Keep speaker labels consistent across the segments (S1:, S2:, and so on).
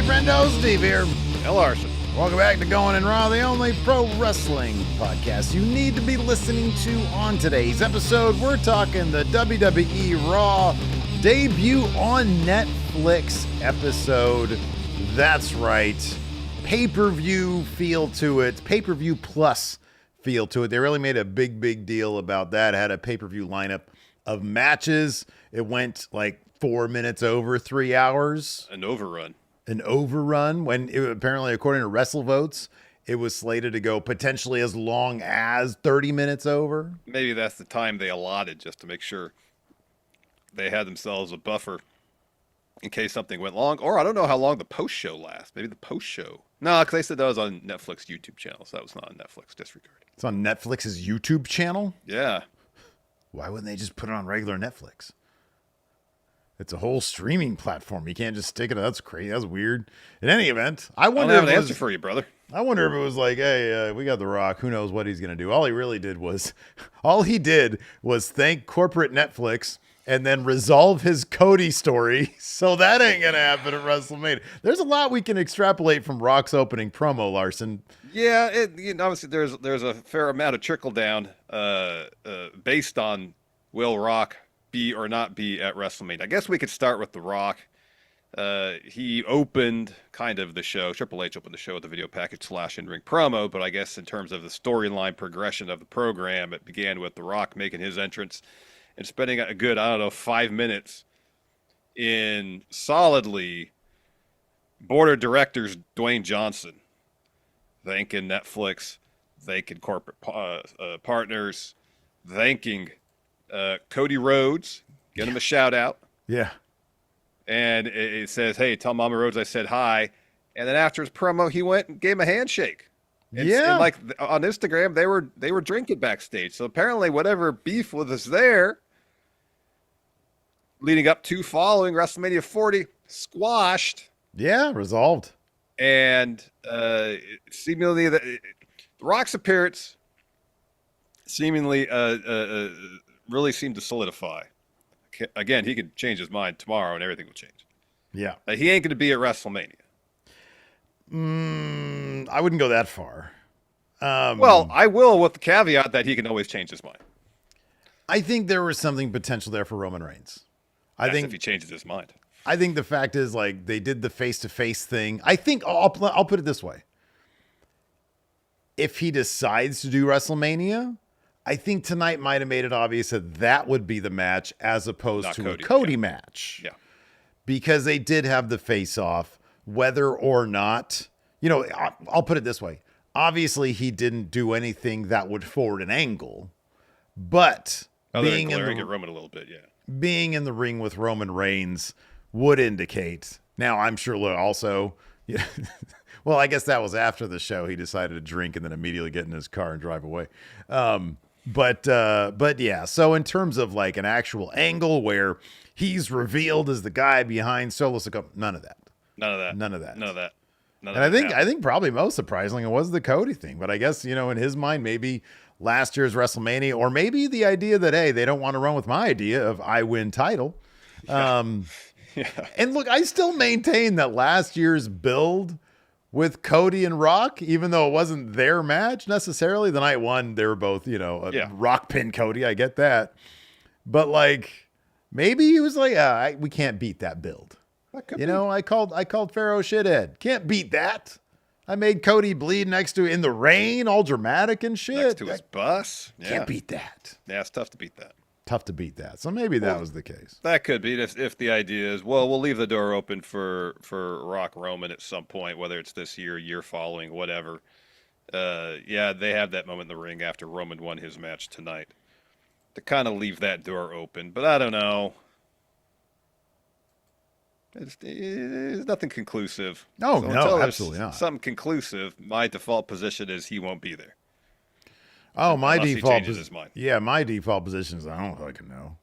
S1: Friendo, Steve here.
S2: And Larson.
S1: Welcome back to Going in Raw, the only pro wrestling podcast you need to be listening to. On today's episode, we're talking the WWE Raw debut on Netflix episode. That's right. Pay-per-view feel to it. Pay-per-view plus feel to it. They really made a big deal about that. Had a pay-per-view lineup of matches. It went like 4 minutes over 3 hours.
S2: An overrun
S1: When it, apparently, according to WrestleVotes, it was slated to go potentially as long as 30 minutes over.
S2: Maybe that's the time they allotted just to make sure they had themselves a buffer in case something went long. Or I don't know how long the post show lasts. Maybe the post show. No, because they said that was on Netflix YouTube channel, so that was not on Netflix. Disregard.
S1: It's on Netflix's YouTube channel?
S2: Yeah.
S1: Why wouldn't they just put it on regular Netflix? It's a whole streaming platform. You can't just stick it. That's crazy. That's weird. In any event, I wonder
S2: I don't have an answer for you, brother.
S1: I wonder if it was like, hey, we got The Rock. Who knows what he's going to do? All he did was thank corporate Netflix and then resolve his Cody story. So that ain't going to happen at WrestleMania. There's a lot we can extrapolate from Rock's opening promo, Larson.
S2: Yeah, obviously there's a fair amount of trickle down based on will Rock be or not be at WrestleMania. I guess we could start with The Rock. He opened kind of the show. Triple H opened the show with the video package / in-ring promo, but I guess in terms of the storyline progression of the program, it began with The Rock making his entrance and spending a good, 5 minutes in solidly board of directors Dwayne Johnson, thanking Netflix, thanking corporate partners, thanking Cody Rhodes, give him a shout out.
S1: Yeah.
S2: And it says, hey, tell Mama Rhodes I said hi. And then after his promo, he went and gave him a handshake. And like on Instagram, they were drinking backstage. So apparently whatever beef was there leading up to following WrestleMania 40 squashed.
S1: Yeah, resolved.
S2: And seemingly the Rock's appearance seemingly really seemed to solidify. Again, he could change his mind tomorrow and everything will change.
S1: Yeah.
S2: He ain't going to be at WrestleMania.
S1: I wouldn't go that far.
S2: Well, I will with the caveat that he can always change his mind.
S1: I think there was something potential there for Roman Reigns. I think
S2: if he changes his mind.
S1: I think the fact is, like, they did the face-to-face thing. I think I'll put it this way. If he decides to do WrestleMania, I think tonight might have made it obvious that would be the match as opposed to a Cody match.
S2: Yeah.
S1: Because they did have the face-off, whether or not, I'll put it this way. Obviously, he didn't do anything that would forward an angle, but being in
S2: Roman a little bit, yeah.
S1: Being in the ring with Roman Reigns would indicate. Now, I'm sure also, well, I guess that was after the show. He decided to drink and then immediately get in his car and drive away. But yeah, so in terms of like an actual angle where he's revealed as the guy behind Solo Sikoa, none of that. And I think probably most surprisingly it was the Cody thing, but I guess, in his mind, maybe last year's WrestleMania, or maybe the idea that, hey, they don't want to run with my idea of I win title. Yeah. And look, I still maintain that last year's build with Cody and Rock, even though it wasn't their match necessarily, the night one, they were both, Rock pin Cody. I get that. But like, maybe he was like, we can't beat that build. I called Pharaoh shithead. Can't beat that. I made Cody bleed next to in the rain, all dramatic and shit.
S2: Next to his bus. Yeah.
S1: Can't beat that.
S2: Yeah, it's tough to beat that.
S1: So maybe that was the case.
S2: That could be if the idea is, well, we'll leave the door open for Rock Roman at some point, whether it's this year following, whatever. Yeah, they have that moment in the ring after Roman won his match tonight to kind of leave that door open. But I don't know. It's nothing conclusive.
S1: No, absolutely not.
S2: Something conclusive. My default position is he won't be there.
S1: Oh, my default position is I don't fucking know.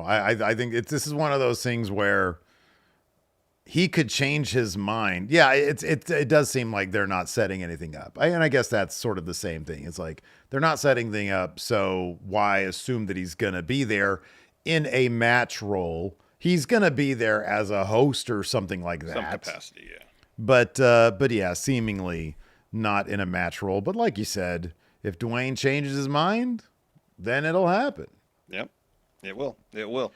S1: I think this is one of those things where he could change his mind. Yeah, it does seem like they're not setting anything up. And I guess that's sort of the same thing. It's like they're not setting anything up, so why assume that he's going to be there in a match role? He's going to be there as a host or something like that.
S2: Some capacity, yeah.
S1: But yeah, seemingly not in a match role. But like you said, if Dwayne changes his mind, then it'll happen.
S2: Yep, it will. It will.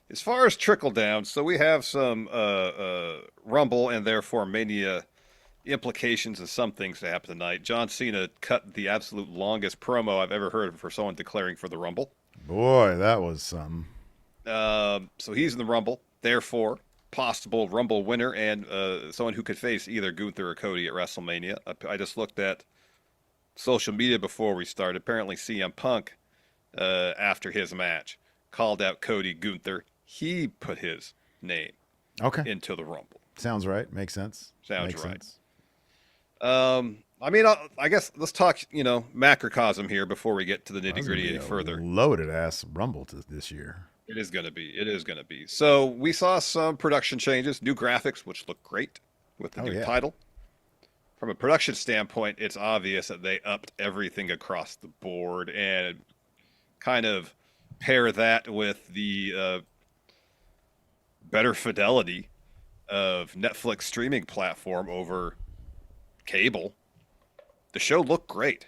S2: As far as trickle down, so we have some Rumble and therefore Mania implications of some things that happened tonight. John Cena cut the absolute longest promo I've ever heard for someone declaring for the Rumble.
S1: Boy, that was some.
S2: So he's in the Rumble, therefore possible Rumble winner and someone who could face either Gunther or Cody at WrestleMania. I just looked at social media before we started. Apparently, CM Punk, after his match, called out Cody Gunther. He put his name into the Rumble.
S1: Sounds right. Makes sense.
S2: Sounds
S1: Makes
S2: right.
S1: Sense.
S2: I mean, I guess let's talk, macrocosm here before we get to the nitty gritty any further.
S1: Loaded ass Rumble this year.
S2: It is going to be. It is going to be. So we saw some production changes, new graphics, which look great with the new title. From a production standpoint, it's obvious that they upped everything across the board and kind of pair that with the better fidelity of Netflix streaming platform over cable. The show looked great.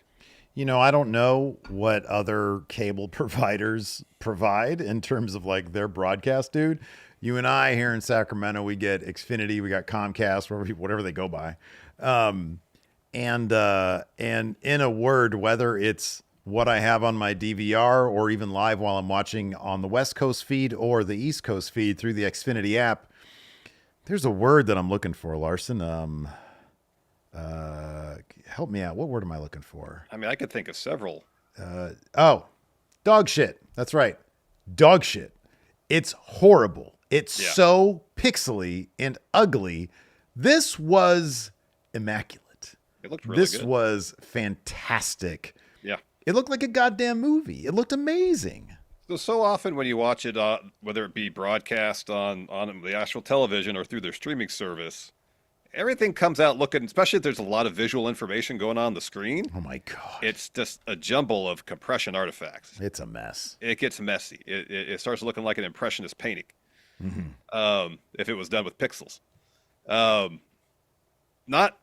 S1: I don't know what other cable providers provide in terms of like their broadcast, dude. You and I here in Sacramento, we get Xfinity, we got Comcast, whatever they go by. And in a word, whether it's what I have on my DVR or even live while I'm watching on the West Coast feed or the East Coast feed through the Xfinity app, there's a word that I'm looking for, Larson. Help me out. What word am I looking for?
S2: I mean, I could think of several.
S1: Dog shit. That's right. Dog shit. It's horrible. It's so pixely and ugly. This was immaculate.
S2: It looked really good.
S1: This was fantastic.
S2: Yeah.
S1: It looked like a goddamn movie. It looked amazing.
S2: So often when you watch it, whether it be broadcast on the actual television or through their streaming service, everything comes out looking, especially if there's a lot of visual information going on the screen.
S1: Oh my God.
S2: It's just a jumble of compression artifacts.
S1: It's a mess.
S2: It gets messy. It starts looking like an impressionist painting.
S1: Mm-hmm.
S2: If it was done with pixels. Not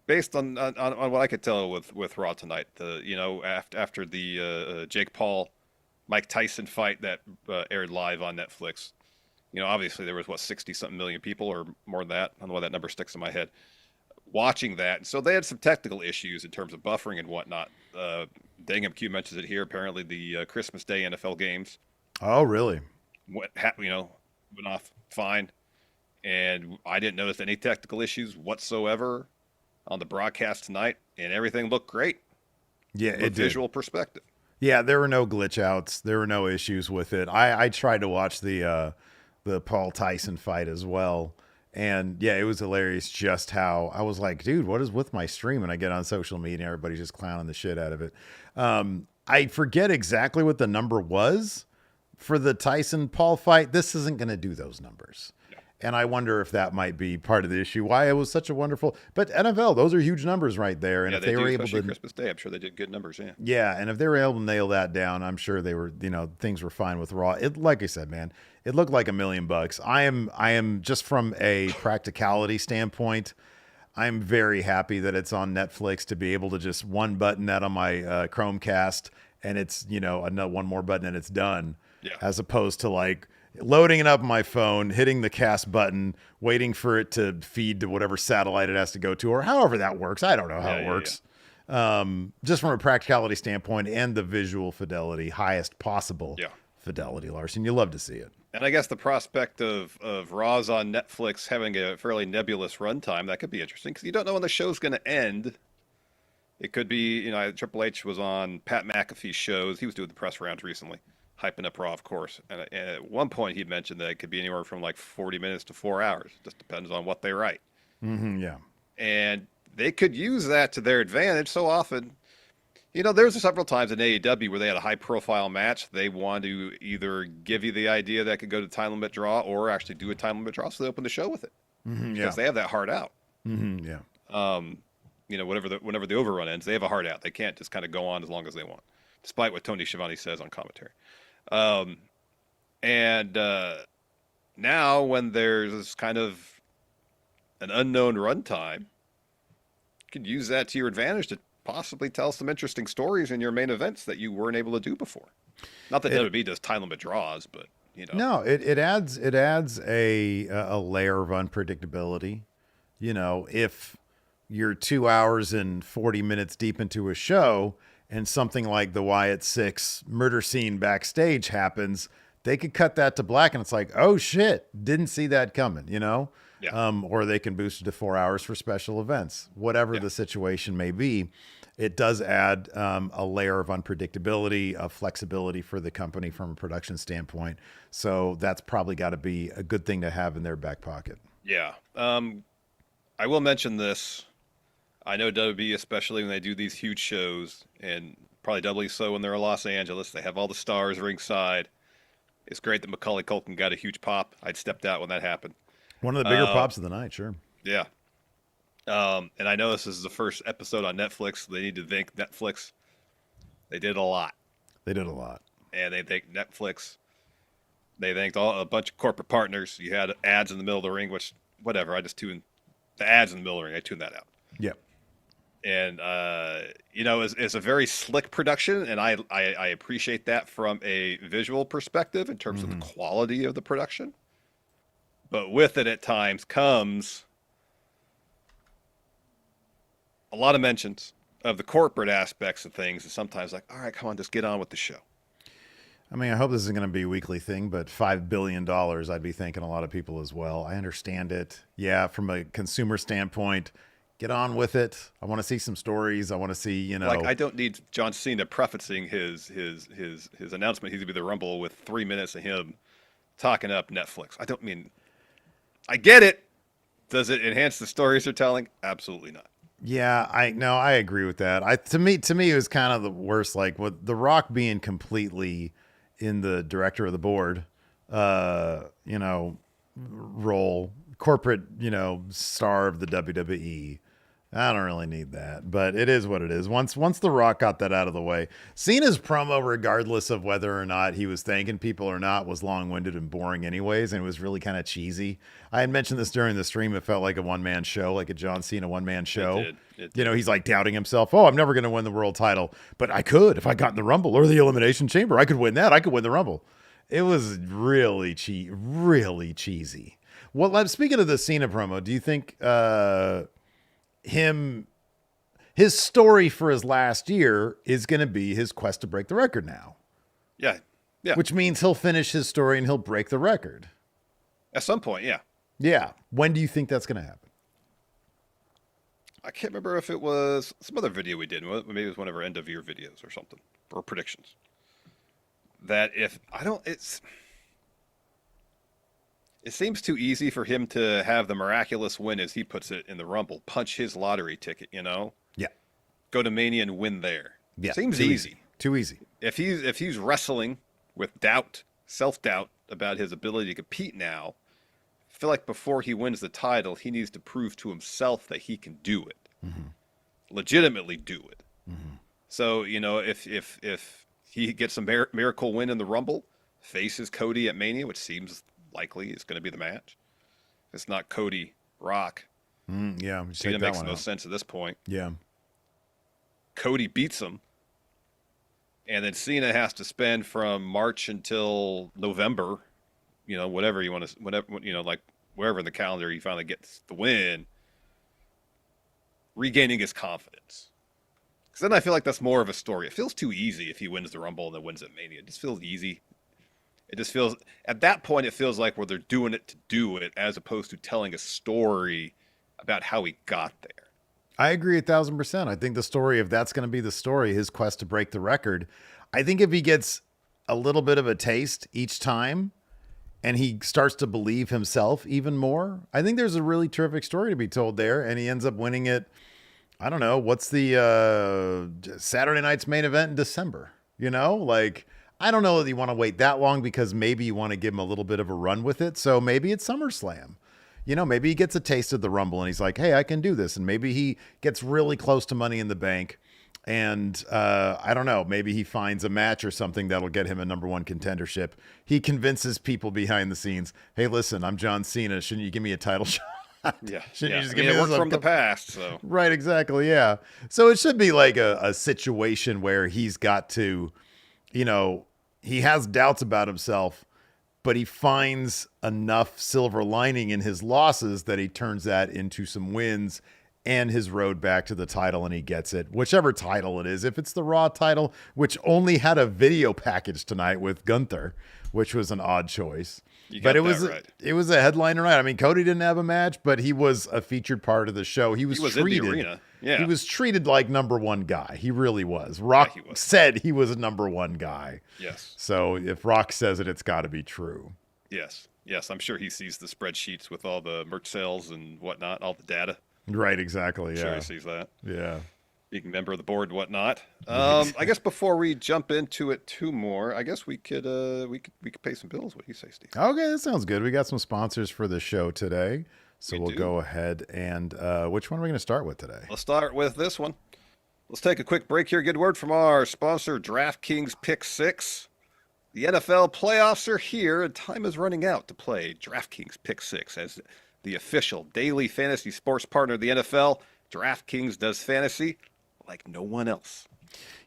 S2: based on what I could tell with Raw tonight. After the Jake Paul, Mike Tyson fight that aired live on Netflix. Obviously there was 60-something million people or more than that. I don't know why that number sticks in my head. Watching that, so they had some technical issues in terms of buffering and whatnot. Dangum Q mentions it here. Apparently, the Christmas Day NFL games.
S1: Oh, really?
S2: Went off fine, and I didn't notice any technical issues whatsoever on the broadcast tonight, and everything looked great.
S1: Yeah,
S2: from a visual perspective.
S1: Yeah, there were no glitch outs. There were no issues with it. I tried to watch the Paul Tyson fight as well. And yeah, it was hilarious just how I was like, dude, what is with my stream? And I get on social media and everybody's just clowning the shit out of it. I forget exactly what the number was for the Tyson Paul fight. This isn't going to do those numbers. Yeah. And I wonder if that might be part of the issue, why it was such a wonderful, but NFL, those are huge numbers right there. And if they were able to
S2: Christmas Day, I'm sure they did good numbers. Yeah.
S1: Yeah. And if they were able to nail that down, I'm sure they were, things were fine with Raw. Like I said, man, it looked like $1 million. I am just from a practicality standpoint, I'm very happy that it's on Netflix to be able to just one button that on my Chromecast and it's, one more button and it's done.
S2: Yeah.
S1: As opposed to like loading it up on my phone, hitting the cast button, waiting for it to feed to whatever satellite it has to go to, or however that works. I don't know how it works. Yeah. Just from a practicality standpoint and the visual fidelity, highest possible fidelity, Larson. You love to see it.
S2: And I guess the prospect of Raw's on Netflix having a fairly nebulous runtime, that could be interesting because you don't know when the show's going to end. It could be, Triple H was on Pat McAfee's shows. He was doing the press rounds recently, hyping up Raw, of course. And at one point, he'd mentioned that it could be anywhere from like 40 minutes to 4 hours. Just depends on what they write.
S1: Mm-hmm, yeah.
S2: And they could use that to their advantage so often. There's several times in AEW where they had a high-profile match. They want to either give you the idea that could go to time limit draw or actually do a time limit draw, so they open the show with it.
S1: Mm-hmm,
S2: because they have that hard out.
S1: Mm-hmm, yeah.
S2: Whenever the overrun ends, they have a hard out. They can't just kind of go on as long as they want, despite what Tony Schiavone says on commentary. Now when there's this kind of an unknown runtime, you can use that to your advantage to possibly tell some interesting stories in your main events that you weren't able to do before. Not that WWE does time limit draws, but
S1: No, it adds a layer of unpredictability. If you're 2 hours and 40 minutes deep into a show and something like the Wyatt Six murder scene backstage happens, they could cut that to black and it's like, oh shit, didn't see that coming,
S2: Yeah.
S1: Or they can boost it to 4 hours for special events, whatever the situation may be. It does add a layer of unpredictability, of flexibility for the company from a production standpoint. So that's probably got to be a good thing to have in their back pocket.
S2: Yeah. I will mention this. I know WWE, especially when they do these huge shows, and probably doubly so when they're in Los Angeles, they have all the stars ringside. It's great that Macaulay Culkin got a huge pop. I'd stepped out when that happened.
S1: One of the bigger pops of the night, sure.
S2: Yeah. And I know this is the first episode on Netflix. They need to thank Netflix. They did a lot.
S1: They did a lot.
S2: And they thanked Netflix. They thanked a bunch of corporate partners. You had ads in the middle of the ring, which, whatever. I just tuned the ads in the middle of the ring. I tuned that out.
S1: Yep.
S2: And, it's a very slick production. And I appreciate that from a visual perspective in terms of the quality of the production. But with it at times comes a lot of mentions of the corporate aspects of things, and sometimes like, all right, come on, just get on with the show.
S1: I mean, I hope this is going to be a weekly thing, but $5 billion, I'd be thinking a lot of people as well. I understand it. Yeah, from a consumer standpoint, get on with it. I want to see some stories. I want to see,
S2: Like, I don't need John Cena prefacing his announcement. He's going to be the Rumble with 3 minutes of him talking up Netflix. I get it. Does it enhance the stories they're telling? Absolutely not.
S1: Yeah, I agree with that. To me, it was kind of the worst. Like with The Rock being completely in the director of the board, role, corporate, star of the WWE. I don't really need that, but it is what it is. Once The Rock got that out of the way, Cena's promo, regardless of whether or not he was thanking people or not, was long-winded and boring anyways, and it was really kind of cheesy. I had mentioned this during the stream. It felt like a one-man show, like a John Cena one-man show.
S2: It did.
S1: He's like doubting himself. Oh, I'm never going to win the world title, but I could if I got in the Rumble or the Elimination Chamber. I could win that. I could win the Rumble. It was really cheesy. Well, speaking of the Cena promo, do you think his story for his last year is going to be his quest to break the record now?
S2: Yeah.
S1: Which means he'll finish his story and he'll break the record.
S2: At some point, yeah.
S1: Yeah. When do you think that's going to happen?
S2: I can't remember if it was some other video we did. Maybe it was one of our end of year videos or something, or predictions. That it seems too easy for him to have the miraculous win, as he puts it, in the Rumble, punch his lottery ticket,
S1: Yeah.
S2: Go to Mania and win there.
S1: Yeah.
S2: Seems easy.
S1: Too easy.
S2: If he's wrestling with doubt, self-doubt about his ability to compete now, I feel like before he wins the title, he needs to prove to himself that he can do it. Legitimately do it. So, if he gets a miracle win in the Rumble, faces Cody at Mania, which seems likely is going to be the match. If it's not Cody, Rock.
S1: Yeah.
S2: Cena makes no sense at this point.
S1: Yeah.
S2: Cody beats him. And then Cena has to spend from March until November, whatever you want to, like wherever in the calendar he finally gets the win, regaining his confidence. Because then I feel like that's more of a story. It feels too easy if he wins the Rumble and then wins at Mania. It just feels easy. It just feels, at that point, it feels like they're doing it to do it, as opposed to telling a story about how he got there.
S1: I agree 1,000%. I think the story, if that's going to be the story, his quest to break the record, I think if he gets a little bit of a taste each time and he starts to believe himself even more, I think there's a really terrific story to be told there. And he ends up winning it. I don't know. What's the Saturday night's main event in December? I don't know that you want to wait that long, because maybe you want to give him a little bit of a run with it. So maybe it's SummerSlam. Maybe he gets a taste of the Rumble and he's like, hey, I can do this. And maybe he gets really close to Money in the Bank. And I don't know, maybe he finds a match or something that'll get him a number one contendership. He convinces people behind the scenes, hey, listen, I'm John Cena. Shouldn't you give me a title shot?
S2: Yeah,
S1: Shouldn't
S2: yeah.
S1: you just
S2: I
S1: give
S2: mean,
S1: me
S2: it
S1: this?
S2: worked from the past, so
S1: Right, exactly. Yeah. So it should be like a situation where he's got to, you know, he has doubts about himself, but he finds enough silver lining in his losses that he turns that into some wins and his road back to the title, and he gets it, whichever title it is. If it's the Raw title, which only had a video package tonight with Gunther, which was an odd choice.
S2: you
S1: But
S2: got that right.
S1: it was a headliner night. I mean, Cody didn't have a match, but he was a featured part of the show. He
S2: He
S1: was
S2: was in the
S1: treated.
S2: arena.
S1: He
S2: Yeah,
S1: was treated like number one guy. He really was.
S2: yeah,
S1: Rock
S2: he was.
S1: said he was a number one guy.
S2: Yes,
S1: So if Rock says it, it's got to be true.
S2: yes, yes. I'm sure he sees the spreadsheets with all the merch sales and whatnot, all the data.
S1: Right, exactly.
S2: I'm
S1: Yeah.
S2: sure he sees that.
S1: Yeah.
S2: Being a member of the board and whatnot. I guess before we jump into it too more, I guess we could pay some bills. What do you say, Steve?
S1: Okay, that sounds good. We got some sponsors for the show today. So we'll
S2: do.
S1: go ahead and which one are we going to start with today?
S2: Let's start with this one. Let's take a quick break here. Good word from our sponsor, DraftKings Pick 6. The NFL playoffs are here, and time is running out to play DraftKings Pick 6 as the official daily fantasy sports partner of the NFL. DraftKings does fantasy like no one else.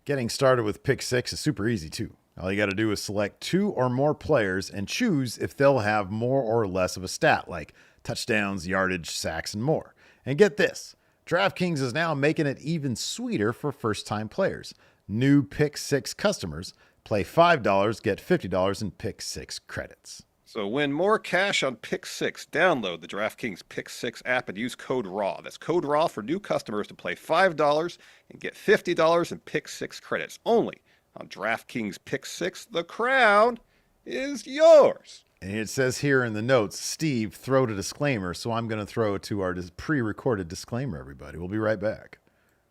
S1: Getting started with Pick 6 is super easy too. All you got to do is select 2 or more players and choose if they'll have more or less of a stat like touchdowns, yardage, sacks, and more. And get this, DraftKings is now making it even sweeter for first-time players. New Pick 6 customers play $5, get $50 in Pick 6 credits.
S2: So win more cash on Pick 6. Download the DraftKings Pick 6 app and use code RAW. That's code RAW for new customers to play $5 and get $50 in Pick 6 credits. Only on DraftKings Pick 6. The crown is yours.
S1: And it says here in the notes, Steve, throw a disclaimer, so I'm going to throw it to our pre-recorded disclaimer, everybody. We'll be right back.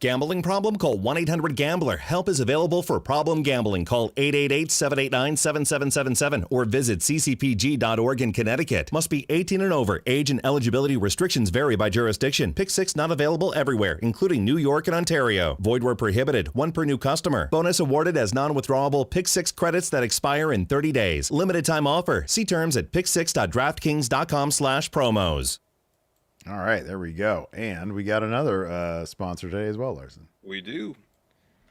S3: Gambling problem? Call 1-800-GAMBLER. Help is available for problem gambling. Call 888-789-7777 or visit ccpg.org in Connecticut. Must be 18 and over. Age and eligibility restrictions vary by jurisdiction. Pick 6 not available everywhere, including New York and Ontario. Void where prohibited. 1 per new customer. Bonus awarded as non-withdrawable Pick 6 credits that expire in 30 days. Limited time offer. See terms at pick6.draftkings.com/promos.
S1: All right, there we go. And we got another sponsor today as well, Larson.
S2: We do.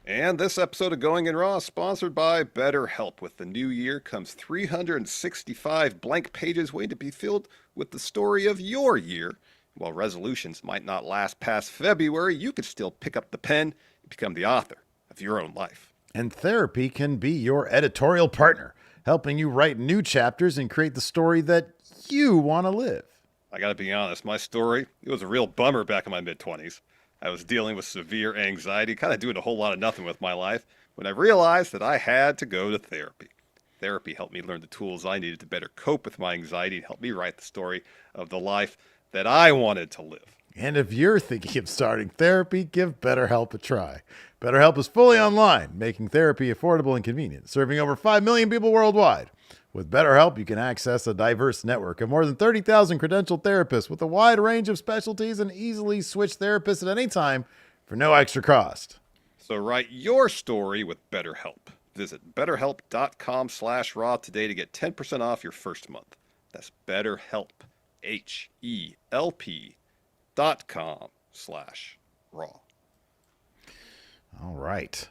S2: And this episode of Going in Raw is sponsored by BetterHelp. With the new year comes 365 blank pages waiting to be filled with the story of your year. While resolutions might not last past February, you could still pick up the pen and become the author of your own life.
S1: And therapy can be your editorial partner, helping you write new chapters and create the story that you want to live.
S2: I gotta be honest, my story, it was a real bummer back in my mid-20s. I was dealing with severe anxiety, kind of doing a whole lot of nothing with my life, when I realized that I had to go to therapy. Therapy helped me learn the tools I needed to better cope with my anxiety and help me write the story of the life that I wanted to live.
S1: And if you're thinking of starting therapy, give BetterHelp a try. BetterHelp is fully online, making therapy affordable and convenient, serving over 5 million people worldwide. With BetterHelp, you can access a diverse network of more than 30,000 credentialed therapists with a wide range of specialties and easily switch therapists at any time for no extra cost.
S2: So write your story with BetterHelp. Visit betterhelp.com/raw today to get 10% off your first month. That's BetterHelp, HELP.com/raw.
S1: All right.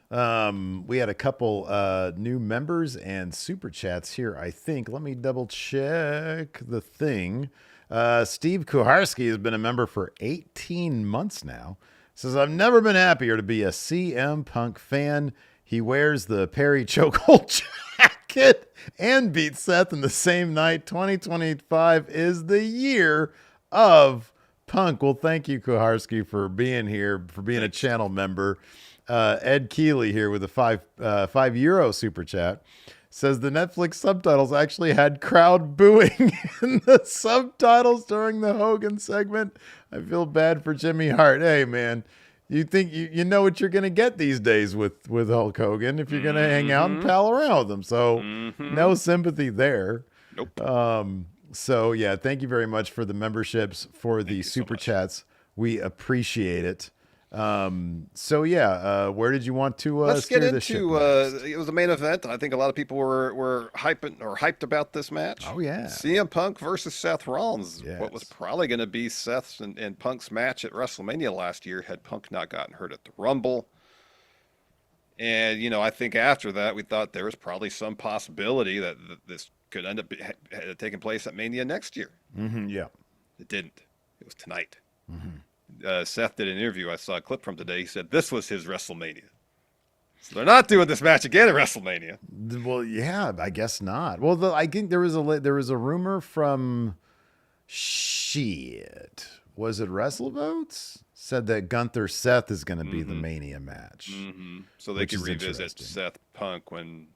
S1: We had a couple new members and super chats here, I think. Let me double check the thing. Steve Kuharski has been a member for 18 months now. Says, I've never been happier to be a CM Punk fan. He wears the Perry chokehold jacket and beats Seth in the same night. 2025 is the year of Punk. Well, thank you, Kuharski, for being here, for being a channel member. Ed Keeley here with a €5 super chat says the Netflix subtitles actually had crowd booing in the subtitles during the Hogan segment. I feel bad for Jimmy Hart. Hey man, you think you know what you're gonna get these days with Hulk Hogan if you're gonna hang out and pal around with him. So no sympathy there.
S2: Nope.
S1: So yeah, thank you very much for the memberships, for the super chats. We appreciate it. So yeah, where did you want to
S2: Let's get
S1: steer the ship
S2: into
S1: next?
S2: it was a main event. I think a lot of people were hyped about this match.
S1: Oh yeah,
S2: CM Punk versus Seth Rollins. What was
S1: Yes.
S2: probably going to be Seth's and Punk's match at WrestleMania last year had Punk not gotten hurt at the Rumble. And I think after that we thought there was probably some possibility that this could end up taking place at Mania next year.
S1: Yeah.
S2: It didn't. It was tonight. Seth did an interview. I saw a clip from today. He said this was his WrestleMania. So they're not doing this match again at WrestleMania.
S1: Well, yeah, I guess not. Well, I think there was a rumor from was it WrestleVotes? Said that Gunther Seth is going to be the Mania match.
S2: So they
S1: Which
S2: could
S1: is
S2: revisit
S1: interesting.
S2: Seth Punk when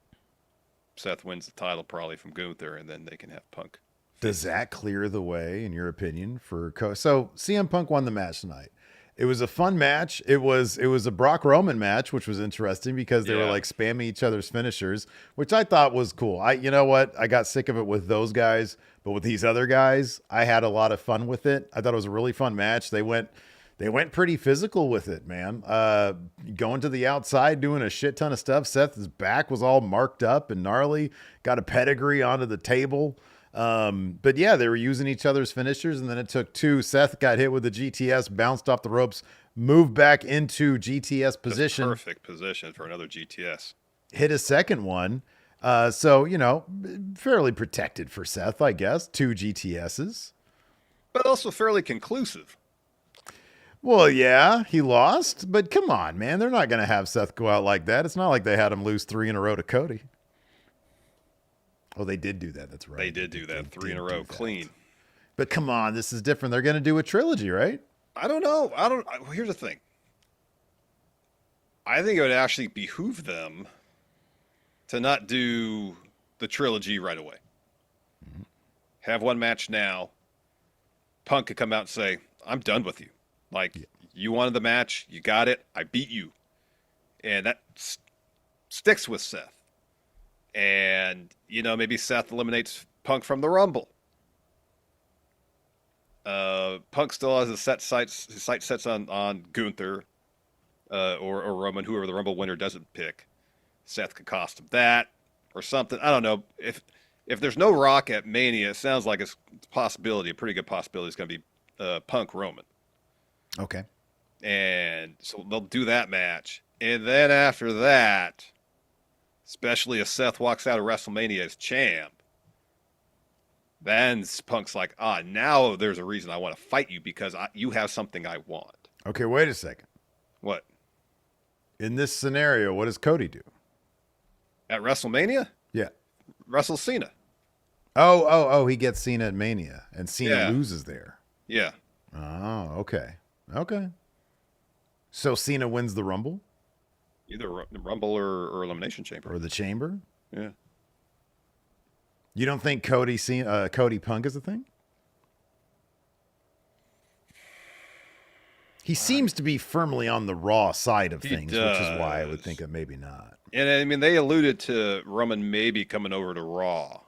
S2: Seth wins the title, probably from Gunther, and then they can have Punk.
S1: Does that clear the way, in your opinion, for So CM Punk won the match tonight. It was a fun match. It was a Brock Roman match, which was interesting because they were like spamming each other's finishers, which I thought was cool. You know what? I got sick of it with those guys, but with these other guys, I had a lot of fun with it. I thought it was a really fun match. They went pretty physical with it, man. Going to the outside, doing a shit ton of stuff. Seth's back was all marked up and gnarly. Got a pedigree onto the table. But yeah, they were using each other's finishers, and then it took two. Seth got hit with the GTS, bounced off the ropes, moved back into GTS position.
S2: Perfect position for another GTS.
S1: Hit a second one. So, fairly protected for Seth, I guess. Two GTSs.
S2: But also fairly conclusive.
S1: Well, yeah, he lost, but come on, man. They're not going to have Seth go out like that. It's not like they had him lose 3 in a row to Cody. Oh, they did do that. That's right.
S2: They did do that. 3 in a row, clean.
S1: But come on, this is different. They're going to do a trilogy, right?
S2: I don't know. Here's the thing. I think it would actually behoove them to not do the trilogy right away. Have one match now. Punk could come out and say, I'm done with you. You wanted the match. You got it. I beat you. And that sticks with Seth. And, maybe Seth eliminates Punk from the Rumble. Punk still has his sight sets on Gunther or Roman, whoever the Rumble winner doesn't pick. Seth could cost him that or something. I don't know. If there's no Rock at Mania, it sounds like it's a pretty good possibility it's going to be Punk Roman.
S1: Okay.
S2: And so they'll do that match. And then after that, especially if Seth walks out of WrestleMania as champ, then Punk's like, now there's a reason I want to fight you because you have something I want.
S1: Okay, wait a second.
S2: What?
S1: In this scenario, what does Cody do?
S2: At WrestleMania?
S1: Yeah.
S2: Wrestle Cena.
S1: Oh, he gets Cena at Mania, and Cena loses there.
S2: Yeah.
S1: Oh, okay. Okay. So Cena wins the Rumble?
S2: Either Rumble or Elimination Chamber.
S1: Or the Chamber?
S2: Yeah.
S1: You don't think Cody Punk is a thing? He seems to be firmly on the Raw side of things, which is why I would think that maybe not.
S2: And I mean, they alluded to Roman maybe coming over to Raw.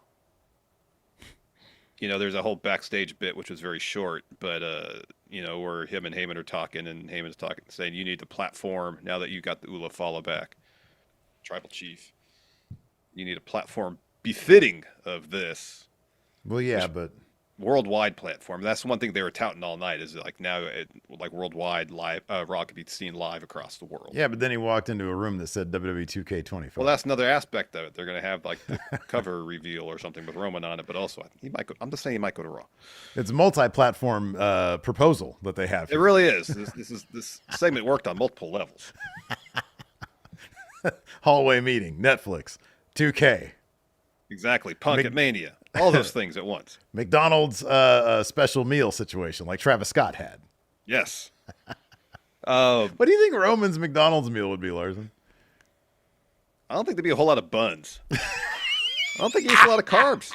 S2: There's a whole backstage bit, which was very short, but, where him and Heyman are talking, and Heyman's talking, saying, you need the platform now that you got the Ula Fala back. Tribal Chief. You need a platform befitting of this.
S1: Well, yeah, but
S2: worldwide platform. That's one thing they were touting all night. Is now, worldwide live, Raw could be seen live across the world.
S1: Yeah, but then he walked into a room that said WWE 2K24.
S2: Well, that's another aspect of it. They're going to have the cover reveal or something with Roman on it, but also he might go. I'm just saying he might go to Raw.
S1: It's a multi-platform proposal that they have.
S2: It really is. This segment worked on multiple levels.
S1: Hallway meeting, Netflix, 2K.
S2: Exactly. Punk at Mania. All those things at once.
S1: McDonald's special meal situation like Travis Scott had.
S2: Yes.
S1: What do you think Roman's McDonald's meal would be, Larson?
S2: I don't think there'd be a whole lot of buns. I don't think he eats a lot of carbs.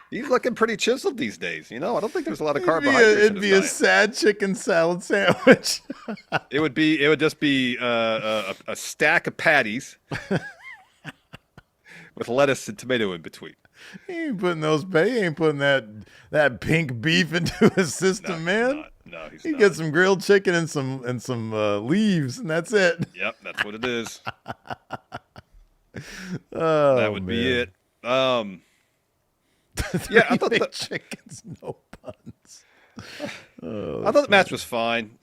S2: He's looking pretty chiseled these days. I don't think there's a lot of carbohydrates.
S1: It'd be a sad chicken salad sandwich.
S2: It would just be a stack of patties with lettuce and tomato in between.
S1: He ain't putting that pink beef into his system, man.
S2: No, he's
S1: He
S2: not.
S1: gets some grilled chicken and some leaves, and that's it.
S2: Yep, that's what it is.
S1: Oh,
S2: That would be
S1: man.
S2: it. Yeah, I thought
S1: Big chickens, no buns.
S2: I thought the match was fine.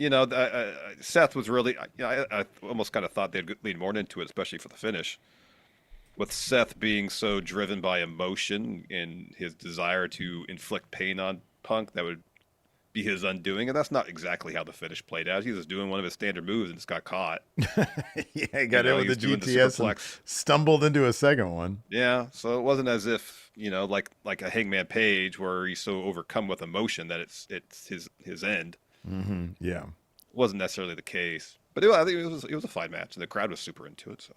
S2: Seth was really. I almost kind of thought they'd lead more into it, especially for the finish. With Seth being so driven by emotion and his desire to inflict pain on Punk, that would be his undoing, and that's not exactly how the finish played out. He was doing one of his standard moves and just got caught.
S1: Yeah, he got in with the
S2: doing the
S1: GTS and
S2: superplex.
S1: stumbled into a second one.
S2: Yeah, so it wasn't as if like a Hangman Page where he's so overcome with emotion that it's his end.
S1: Mm-hmm. Yeah,
S2: Wasn't necessarily the case, but I think it was a fine match, and the crowd was super into it. So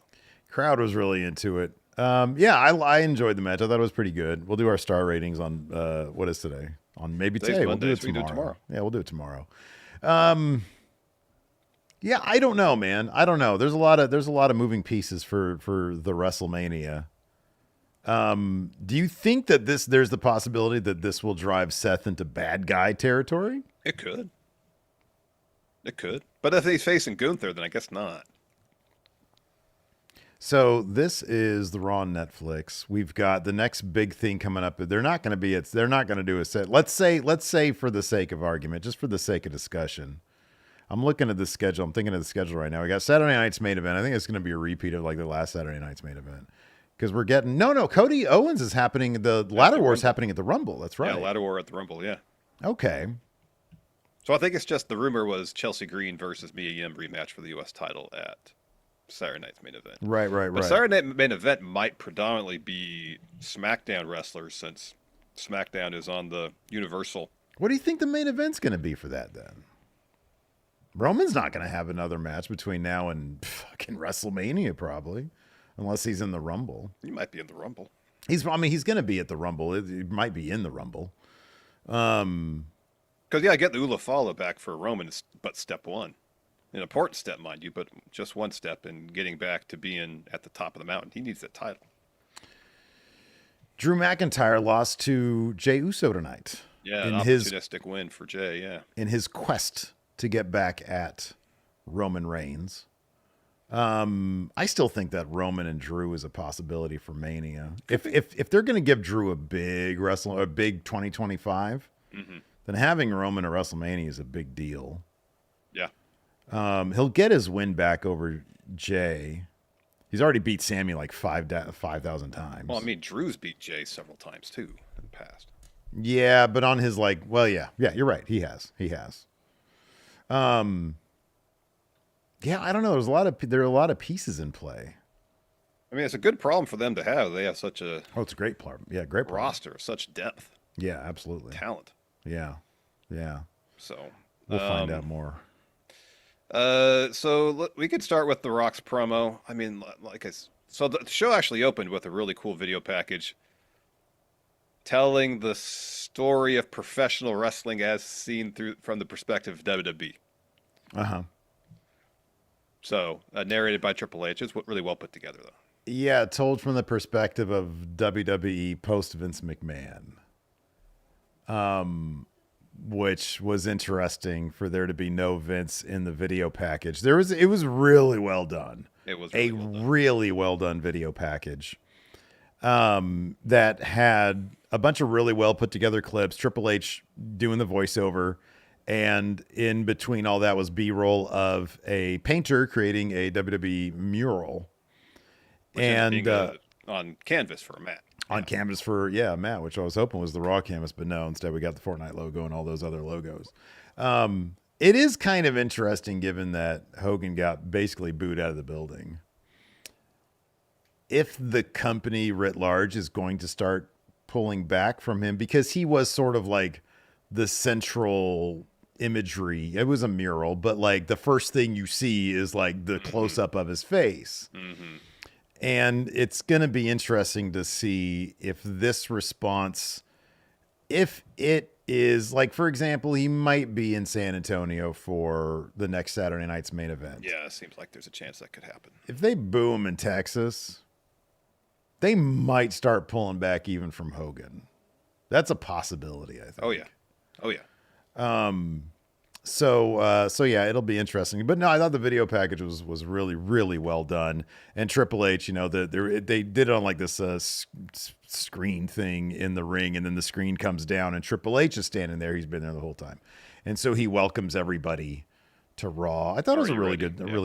S1: crowd was really into it. Yeah, I enjoyed the match. I thought it was pretty good. We'll do our star ratings on what is today? On maybe
S2: Today's
S1: today. We'll
S2: Monday,
S1: do it
S2: so we
S1: tomorrow.
S2: do it tomorrow.
S1: Yeah, we'll do it tomorrow. Yeah, I don't know, man. I don't know. There's a lot of moving pieces for the WrestleMania. Do you think that there's the possibility that this will drive Seth into bad guy territory?
S2: it could, but if he's facing Gunther, then I guess not.
S1: So this is the Raw on Netflix. We've got the next big thing coming up. They're not going to do a set. Let's say for the sake of argument, just for the sake of discussion, I'm looking at the schedule. I'm thinking of the schedule right now. We got Saturday night's main event. I think it's going to be a repeat of like the last Saturday night's main event. Because we're getting Cody Owens is happening. The Ladder War is happening at the Rumble. That's right.
S2: Yeah, Ladder War at the Rumble. Yeah.
S1: Okay.
S2: So I think it's just the rumor was Chelsea Green versus Mia Yim rematch for the U.S. title at Saturday night's main event.
S1: Right.
S2: But Saturday night main event might predominantly be SmackDown wrestlers, since SmackDown is on the Universal.
S1: What do you think the main event's going to be for that then? Roman's not going to have another match between now and fucking WrestleMania probably, unless he's in the Rumble.
S2: He might be in the Rumble.
S1: He's going to be at the Rumble. He might be in the Rumble.
S2: Because, yeah, I get the Ulafala back for Roman, but step one. An important step, mind you, but just one step in getting back to being at the top of the mountain. He needs that title.
S1: Drew McIntyre lost to Jey Uso tonight.
S2: Yeah, an opportunistic win for Jey, yeah.
S1: In his quest to get back at Roman Reigns. I still think that Roman and Drew is a possibility for Mania. If they're going to give Drew a big 2025, then having Roman at WrestleMania is a big deal.
S2: Yeah.
S1: He'll get his win back over Jey. He's already beat Sammy like 5,000 times.
S2: Well, I mean, Drew's beat Jey several times too in the past.
S1: Yeah, but on his yeah, you're right. He has. Yeah, I don't know. There are a lot of pieces in play.
S2: I mean, it's a good problem for them to have. They have such a
S1: it's a great problem. Yeah, great problem.
S2: roster, such depth,
S1: Yeah, absolutely.
S2: talent.
S1: Yeah.
S2: So
S1: We'll find out more.
S2: So we could start with The Rock's promo. I mean, so the show actually opened with a really cool video package telling the story of professional wrestling as seen from the perspective of WWE.
S1: Uh-huh.
S2: So narrated by Triple H. It's really well put together, though.
S1: Yeah, told from the perspective of WWE post Vince McMahon. Which was interesting for there to be no Vince in the video package. It was really well done.
S2: It was
S1: really well done video package. That had a bunch of really well put together clips, Triple H doing the voiceover, and in between all that was B-roll of a painter creating a WWE mural.
S2: And on canvas for a mat.
S1: On canvas for, Matt, which I was hoping was the Raw canvas, but no, instead we got the Fortnite logo and all those other logos. It is kind of interesting given that Hogan got basically booed out of the building. If the company writ large is going to start pulling back from him, because he was sort of like the central imagery. It was a mural, but like the first thing you see is like the close up of his face.
S2: Mm-hmm.
S1: And it's going to be interesting to see if this response, if it is like, for example, he might be in San Antonio for the next Saturday night's main event.
S2: Yeah, it seems like there's a chance that could happen.
S1: If they boo him in Texas, they might start pulling back even from Hogan. That's a possibility, I think.
S2: Oh, yeah.
S1: So yeah, it'll be interesting. But no, I thought the video package was really, really well done. And Triple H, they did it on like this screen thing in the ring, and then the screen comes down, and Triple H is standing there. He's been there the whole time, and so he welcomes everybody to Raw. I thought it was a really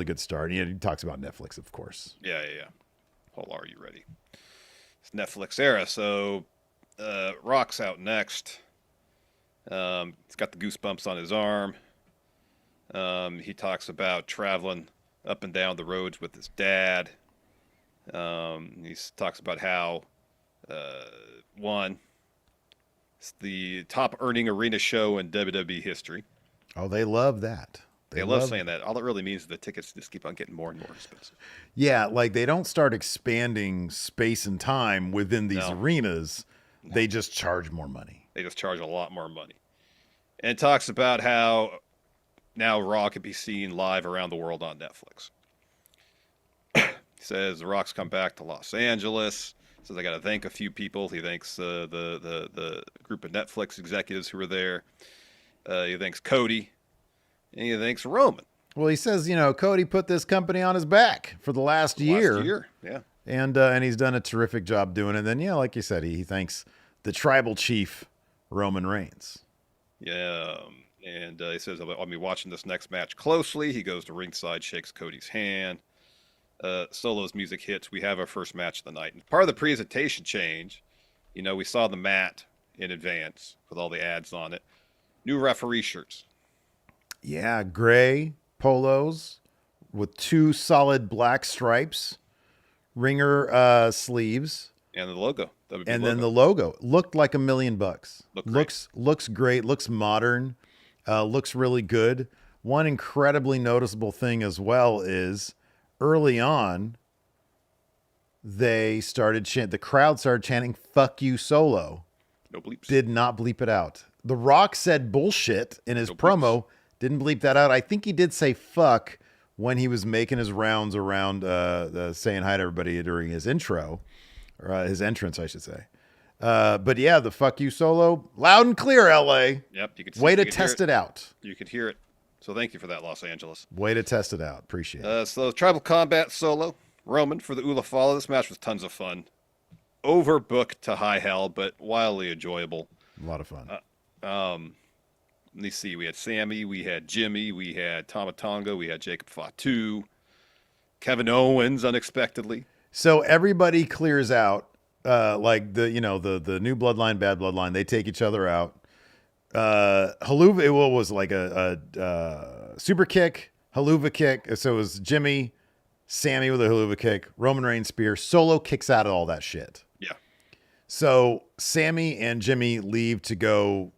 S1: good start. He talks about Netflix, of course.
S2: Yeah. Paul, are you ready? It's Netflix era. So Rock's out next. He's got the goosebumps on his arm. He talks about traveling up and down the roads with his dad. He talks about how it's the top earning arena show in WWE history.
S1: Oh, they love that.
S2: They love saying that. All it really means is the tickets just keep on getting more and more expensive.
S1: Yeah, like they don't start expanding space and time within these arenas. No. They just charge more money.
S2: They just charge a lot more money. And it talks about how now Raw can be seen live around the world on Netflix. He says the Rock's come back to Los Angeles. Says I got to thank a few people. He thanks the group of Netflix executives who were there. He thanks Cody. And he thanks Roman.
S1: Well, he says, Cody put this company on his back for the last year.
S2: Yeah.
S1: And he's done a terrific job doing it. And then, like you said, he thanks the tribal chief, Roman Reigns.
S2: Yeah. And he says, I'll be watching this next match closely. He goes to ringside, shakes Cody's hand. Solo's music hits. We have our first match of the night. And part of the presentation change, we saw the mat in advance with all the ads on it. New referee shirts.
S1: Yeah, gray polos with 2 solid black stripes, ringer sleeves,
S2: and the logo.
S1: And then the logo looked like $1 million. Looks great. Looks modern. Looks really good. One incredibly noticeable thing as well is early on, the crowd started chanting "Fuck you, Solo."
S2: No bleeps.
S1: Did not bleep it out. The Rock said bullshit in his promo. Didn't bleep that out. I think he did say fuck when he was making his rounds around saying hi to everybody during his intro, or his entrance, I should say. But yeah, the fuck you Solo, loud and clear, LA.
S2: Yep. You could
S1: Way to test it out.
S2: You could hear it. So thank you for that, Los Angeles.
S1: Way to test it out. Appreciate it.
S2: So Tribal Combat Solo, Roman for the Ula Fala. This match was tons of fun. Overbooked to high hell, but wildly enjoyable.
S1: A lot of fun.
S2: Let me see. We had Sammy, we had Jimmy, we had Tama Tonga, we had Jacob Fatu, Kevin Owens unexpectedly.
S1: So everybody clears out, like the new Bloodline, bad Bloodline. They take each other out. Haluva, it was like a super kick, Haluva kick. So it was Jimmy, Sammy with a Haluva kick, Roman Reigns spear. Solo kicks out of all that shit.
S2: Yeah.
S1: So Sammy and Jimmy leave to go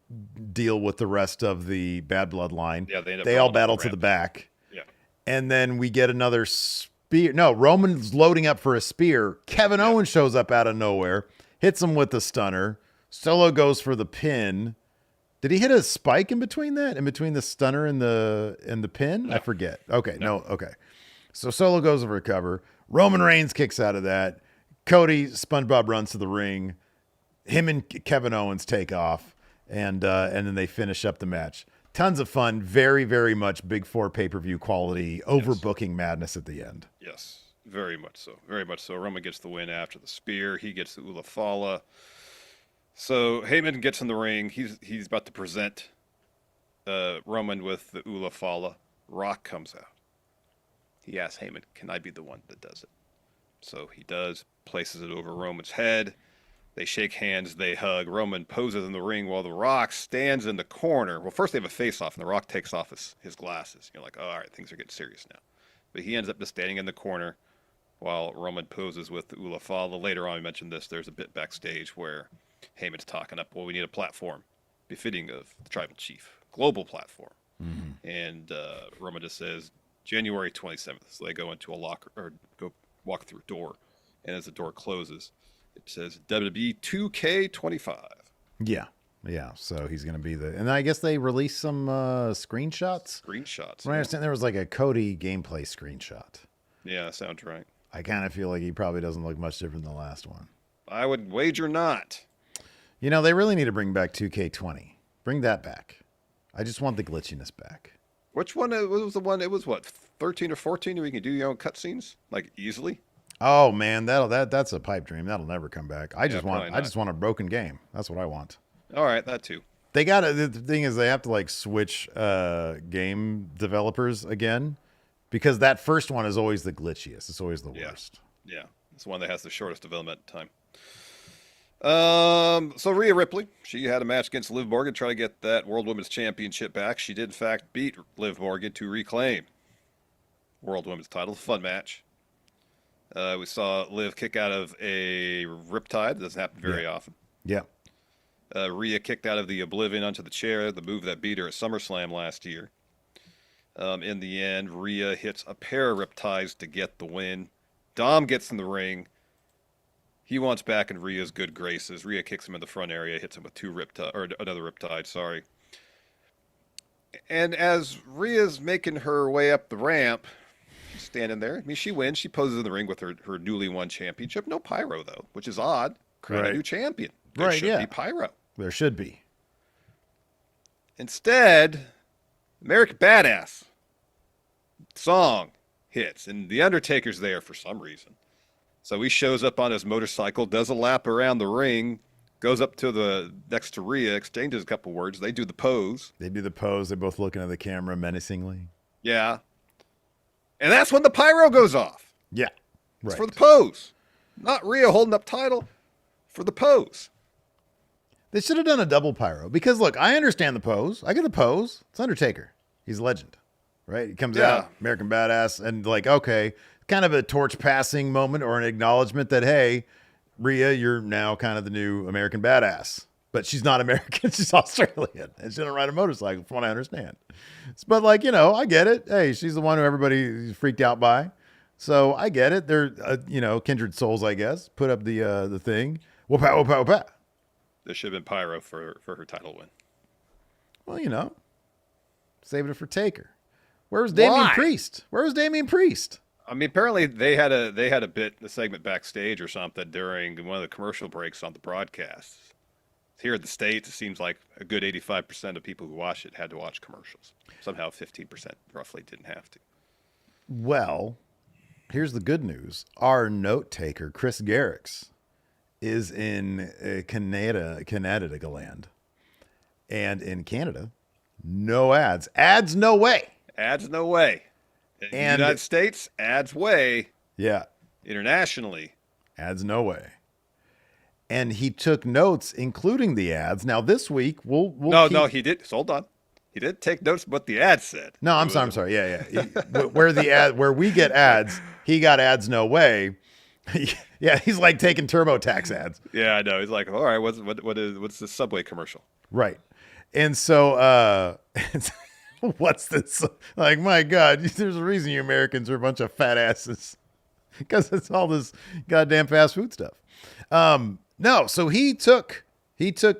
S1: deal with the rest of the bad Bloodline.
S2: Yeah,
S1: they all battle to the back.
S2: Yeah.
S1: And then we get another spear. No, Roman's loading up for a spear. Kevin Owens shows up out of nowhere, hits him with the stunner. Solo goes for the pin. Did he hit a spike in between that? In between the stunner and the pin? No. I forget. Okay, no. Okay. So Solo goes for a cover. Roman Reigns kicks out of that. Cody, SpongeBob runs to the ring. Him and Kevin Owens take off, and then they finish up the match. Tons of fun. Very, very much Big Four pay-per-view quality. Overbooking madness at the end.
S2: Yes, very much so. Very much so. Roman gets the win after the spear. He gets the Ula Fala. So Heyman gets in the ring. He's about to present Roman with the Ula Fala. Rock comes out. He asks Heyman, "Can I be the one that does it?" So he does. Places it over Roman's head. They shake hands, they hug. Roman poses in the ring while The Rock stands in the corner. Well, first they have a face-off, and The Rock takes off his glasses. You're like, oh, all right, things are getting serious now. But he ends up just standing in the corner while Roman poses with the Ula Fala. Later on, we mentioned this, there's a bit backstage where Heyman's talking up, well, we need a platform befitting of the tribal chief, global platform. Mm-hmm. And Roman just says, January 27th. So they go into a locker, or go walk through a door. And as the door closes, it says WWE 2K25.
S1: Yeah. So he's going to be and I guess they released some screenshots.
S2: Screenshots.
S1: I understand there was like a Cody gameplay screenshot.
S2: Yeah, sounds right.
S1: I kind of feel like he probably doesn't look much different than the last one.
S2: I would wager not.
S1: They really need to bring back 2K20. Bring that back. I just want the glitchiness back.
S2: Which one was the one? It was what, 13 or 14 where you can do your own cutscenes like easily.
S1: Oh man, that's a pipe dream. That'll never come back. I just
S2: probably not.
S1: want a broken game. That's what I want.
S2: All right, that too.
S1: They got to. The thing is, they have to like switch game developers again, because that first one is always the glitchiest. It's always the worst.
S2: Yeah, it's the one that has the shortest development time. So Rhea Ripley, she had a match against Liv Morgan, try to get that World Women's Championship back. She did in fact beat Liv Morgan to reclaim World Women's title. Fun match. We saw Liv kick out of a Riptide. Doesn't happen very often.
S1: Yeah.
S2: Rhea kicked out of the Oblivion onto the chair, the move that beat her at SummerSlam last year. In the end, Rhea hits a pair of Riptides to get the win. Dom gets in the ring. He wants back in Rhea's good graces. Rhea kicks him in the front area, hits him with another Riptide, sorry. And as Rhea's making her way up the ramp, she's standing there. I mean, she wins. She poses in the ring with her newly won championship. No pyro, though, which is odd. Crown a new champion. There should be pyro.
S1: There should be.
S2: Instead, American Badass song hits, and The Undertaker's there for some reason. So he shows up on his motorcycle, does a lap around the ring, goes up to the next to Rhea, exchanges a couple words. They do the pose.
S1: They're both looking at the camera menacingly.
S2: Yeah. And that's when the pyro goes off.
S1: Yeah.
S2: It's for the pose. Not Rhea holding up title, for the pose.
S1: They should have done a double pyro, because look, I understand the pose. I get the pose. It's Undertaker. He's a legend, right? He comes out, American Badass, and like, okay, kind of a torch passing moment or an acknowledgement that, hey, Rhea, you're now kind of the new American Badass. But she's not American. She's Australian. And she doesn't ride a motorcycle, from what I understand. But like, I get it. Hey, she's the one who everybody freaked out by. So I get it. They're, kindred souls, I guess. Put up the thing. Whoop-a, whoop-a, whoop-a.
S2: There should have been pyro for her title win.
S1: Well, saved it for Taker. Where was Damian Priest? I
S2: mean, apparently they had a segment backstage or something during one of the commercial breaks on the broadcast. Here in the States, it seems like a good 85% of people who watch it had to watch commercials. Somehow 15% roughly didn't have to.
S1: Well, here's the good news. Our note taker, Chris Garrix, is in Canada land. And in Canada, no ads. Ads no way.
S2: Ads no way. In the United States, ads way.
S1: Yeah.
S2: Internationally,
S1: ads no way. And he took notes, including the ads. Now this week,
S2: No, he did. Hold on. He did take notes of what the ad said.
S1: No, I'm sorry. Yeah. Where we get ads, he got ads no way. Yeah, he's like taking TurboTax ads.
S2: Yeah, I know. He's like, all right, what's the Subway commercial?
S1: Right. And so what's this? Like, my God, there's a reason you Americans are a bunch of fat asses. Because it's all this goddamn fast food stuff. No, so he took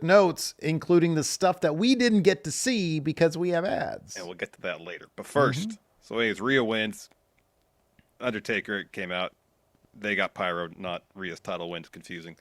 S1: notes, including the stuff that we didn't get to see because we have ads.
S2: And we'll get to that later. But first, so anyways, Rhea wins. Undertaker came out. They got pyro, not Rhea's title win. It's confusing.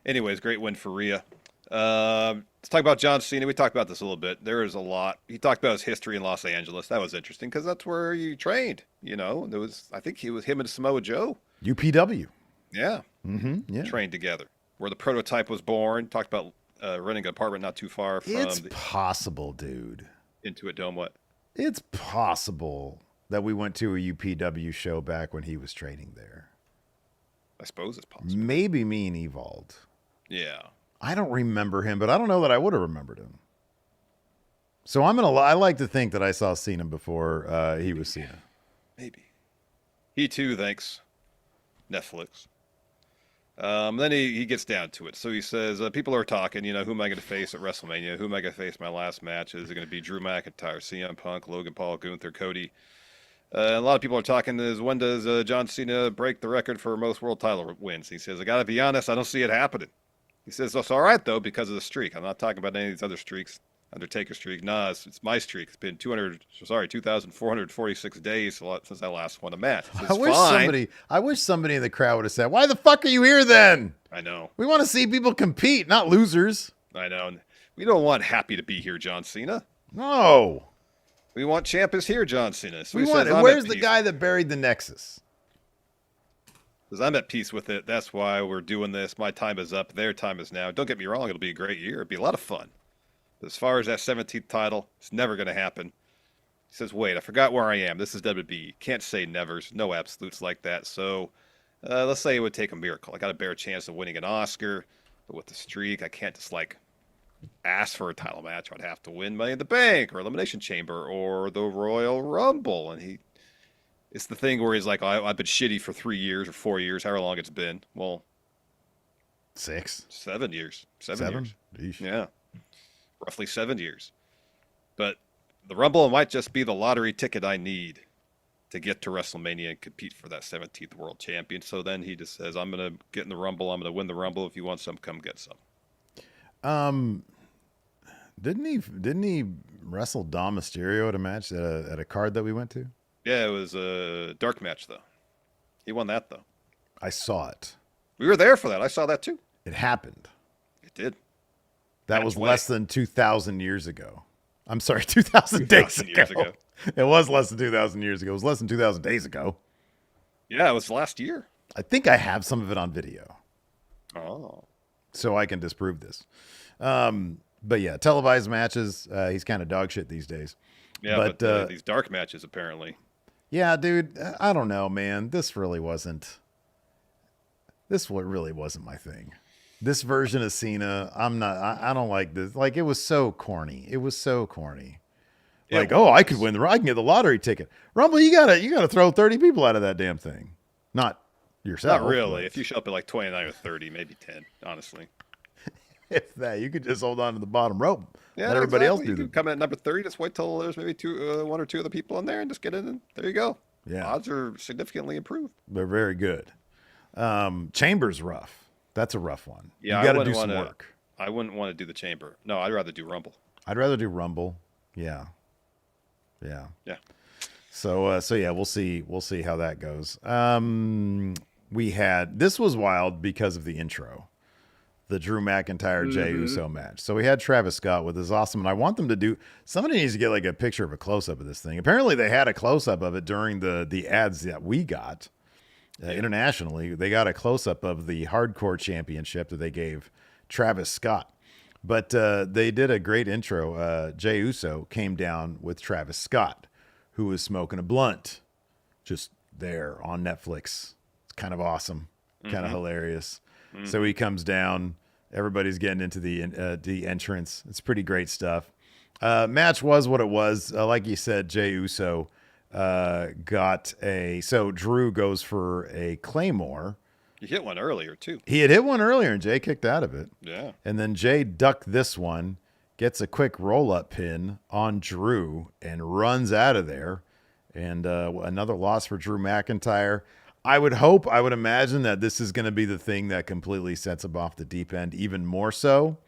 S2: Anyways, great win for Rhea. Let's talk about John Cena. We talked about this a little bit. There is a lot. He talked about his history in Los Angeles. That was interesting because that's where he trained. I think he was him and Samoa Joe.
S1: UPW.
S2: Yeah.
S1: Mm-hmm. Yeah.
S2: Trained together. Where the prototype was born. Talked about renting an apartment not too far from.
S1: It's possible, dude.
S2: Intuit Dome, what?
S1: It's possible that we went to a UPW show back when he was training there.
S2: I suppose it's possible.
S1: Maybe me and Evald.
S2: Yeah.
S1: I don't remember him, but I don't know that I would have remembered him. So I like to think that I saw Cena before he was Cena.
S2: Maybe. He too thanks Netflix. Then he gets down to it. So he says, people are talking, who am I going to face at WrestleMania? Who am I going to face my last match? Is it going to be Drew McIntyre, CM Punk, Logan Paul, Gunther, Cody? A lot of people are talking when does John Cena break the record for most world title wins? He says, I got to be honest, I don't see it happening. He says, that's all right, though, because of the streak. I'm not talking about any of these other streaks. Undertaker streak. Nah, it's my streak. It's been 2,446 days since I last won a match.
S1: I wish somebody in the crowd would have said, why the fuck are you here then?
S2: I know.
S1: We want to see people compete, not losers.
S2: I know. We don't want happy to be here, John Cena.
S1: No.
S2: We want champions here, John Cena. So
S1: We
S2: he
S1: want.
S2: says,
S1: Where's the guy that buried the Nexus?
S2: Because I'm at peace with it. That's why we're doing this. My time is up. Their time is now. Don't get me wrong. It'll be a great year. It'll be a lot of fun. But as far as that 17th title, it's never going to happen. He says, wait, I forgot where I am. This is WWE. Can't say nevers. No absolutes like that. So let's say it would take a miracle. I got a better chance of winning an Oscar. But with the streak, I can't just ask for a title match. I'd have to win Money in the Bank or Elimination Chamber or the Royal Rumble. And it's the thing where he's like, I've been shitty for 3 years or 4 years, however long it's been. Well,
S1: 6,
S2: 7 years.
S1: 7
S2: years.
S1: Eesh.
S2: Yeah. Roughly 7 years. But the Rumble might just be the lottery ticket I need to get to WrestleMania and compete for that 17th World Champion. So then he just says, I'm going to get in the Rumble. I'm going to win the Rumble. If you want some, come get some.
S1: Didn't he wrestle Dom Mysterio at a match at a card that we went to?
S2: Yeah, it was a dark match, though. He won that, though.
S1: I saw it.
S2: We were there for that. I saw that, too.
S1: It happened.
S2: It did.
S1: That was less than 2,000 years ago. I'm sorry, 2,000 days ago. It was less than 2,000 years ago. It was less than 2,000 days ago.
S2: Yeah, it was last year.
S1: I think I have some of it on video.
S2: Oh.
S1: So I can disprove this. But yeah, televised matches, he's kind of dog shit these days.
S2: Yeah, but these dark matches, apparently.
S1: Yeah, dude, I don't know, man. This really wasn't my thing. This version of Cena, I don't like this. Like, it was so corny. I could win I can get the lottery ticket. Rumble, you gotta throw 30 people out of that damn thing. Not yourself.
S2: Not really. If you show up at 29 or 30, maybe 10, honestly.
S1: If that, you could just hold on to the bottom rope.
S2: Yeah,
S1: let everybody else do
S2: it. You come in at number 30, just wait till there's maybe one or two other people in there and just get in, and there you go.
S1: Yeah.
S2: Odds are significantly improved.
S1: They're very good. Chamber's rough. That's a rough one.
S2: Yeah,
S1: you got to do some work.
S2: I wouldn't want to do the Chamber. No, I'd rather do Rumble.
S1: I'd rather do Rumble. Yeah.
S2: Yeah.
S1: So yeah, we'll see how that goes. This was wild because of the intro. The Drew McIntyre Jey Uso match. So we had Travis Scott with his awesome, and I want them to do. Somebody needs to get a picture of a close up of this thing. Apparently, they had a close up of it during the ads that we got internationally. They got a close up of the Hardcore Championship that they gave Travis Scott. But they did a great intro. Jey Uso came down with Travis Scott, who was smoking a blunt, just there on Netflix. It's kind of awesome, kind of hilarious. So he comes down. Everybody's getting into the entrance. It's pretty great stuff. Match was what it was. Like you said, Jey Uso got so Drew goes for a Claymore.
S2: He hit one earlier, too.
S1: He had hit one earlier, and Jey kicked out of it.
S2: Yeah.
S1: And then Jey ducked this one, gets a quick roll-up pin on Drew, and runs out of there. And another loss for Drew McIntyre. I would imagine that this is going to be the thing that completely sets him off the deep end even more so.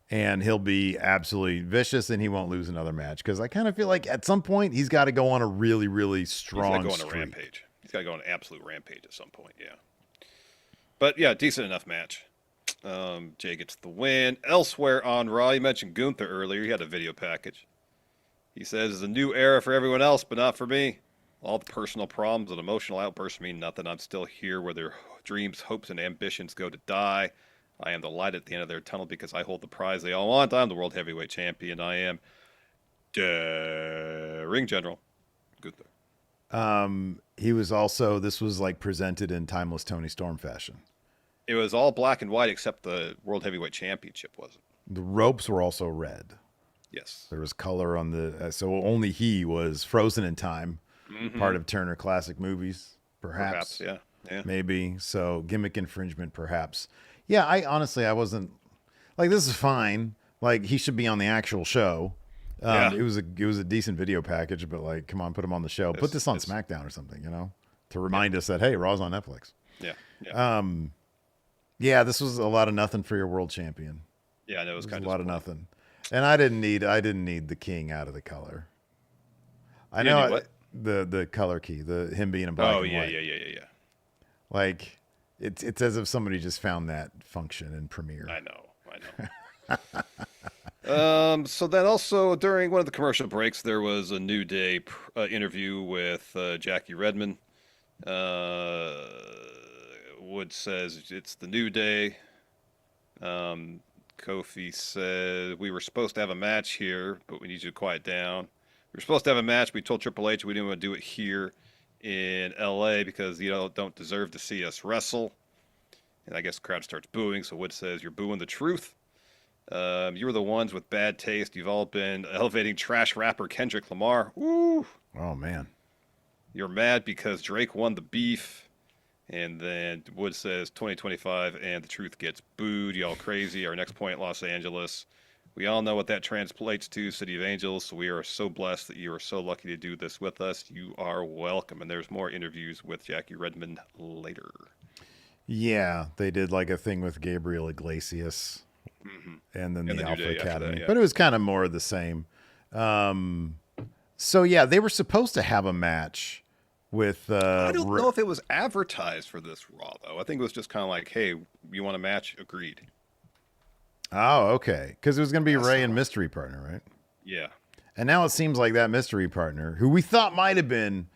S1: And he'll be absolutely vicious, and he won't lose another match. Because I kind of feel like at some point, he's got to go on a really, really strong
S2: He's got to go on a rampage. He's got to go on an absolute rampage at some point, yeah. But, yeah, decent enough match. Jey gets the win. Elsewhere on Raw, you mentioned Gunther earlier. He had a video package. He says, it's a new era for everyone else, but not for me. All the personal problems and emotional outbursts mean nothing. I'm still here where their dreams, hopes, and ambitions go to die. I am the light at the end of their tunnel because I hold the prize they all want. I'm the World Heavyweight Champion. I am Ring General Gunther.
S1: He was also, this was presented in Timeless Tony Storm fashion.
S2: It was all black and white except the World Heavyweight Championship wasn't.
S1: The ropes were also red.
S2: Yes.
S1: There was color on so only he was frozen in time. Part of Turner Classic Movies, perhaps.
S2: Yeah.
S1: Maybe. So gimmick infringement, perhaps. Yeah, I wasn't this is fine. He should be on the actual show. It was a decent video package, but come on, put him on the show. Put this on SmackDown or something, to remind us that, hey, Raw's on Netflix.
S2: Yeah.
S1: This was a lot of nothing for your world champion.
S2: Yeah, it was kind of
S1: a lot of nothing. And I didn't need the king out of the color. I know
S2: what?
S1: The color key, him being in black and white.
S2: Yeah.
S1: It's as if somebody just found that function in Premiere.
S2: I know. So then also during one of the commercial breaks, there was a New Day interview with Jackie Redmond. Uh, Wood says it's the New Day. Kofi said we were supposed to have a match here, but we need you to quiet down. We were supposed to have a match. We told Triple H we didn't want to do it here in LA because you don't deserve to see us wrestle. And I guess the crowd starts booing. So Wood says you're booing the truth. You were the ones with bad taste. You've all been elevating trash rapper Kendrick Lamar. Woo!
S1: Oh man.
S2: You're mad because Drake won the beef. And then Wood says 2025 and the truth gets booed. Y'all crazy. Our next point, Los Angeles. We all know what that translates to, City of Angels. So we are so blessed that you are so lucky to do this with us. You are welcome. And there's more interviews with Jackie Redmond later.
S1: Yeah, they did like a thing with Gabriel Iglesias and then the Alpha Academy.
S2: Yeah.
S1: But it was kind of more of the same. So yeah, they were supposed to have a match with
S2: I don't know if it was advertised for this Raw though. I think it was just kind of like, hey, you want a match? Agreed.
S1: Oh, okay. Because it was going to be Ray and Mystery Partner, right?
S2: Yeah.
S1: And now it seems like that Mystery Partner, who we thought might have been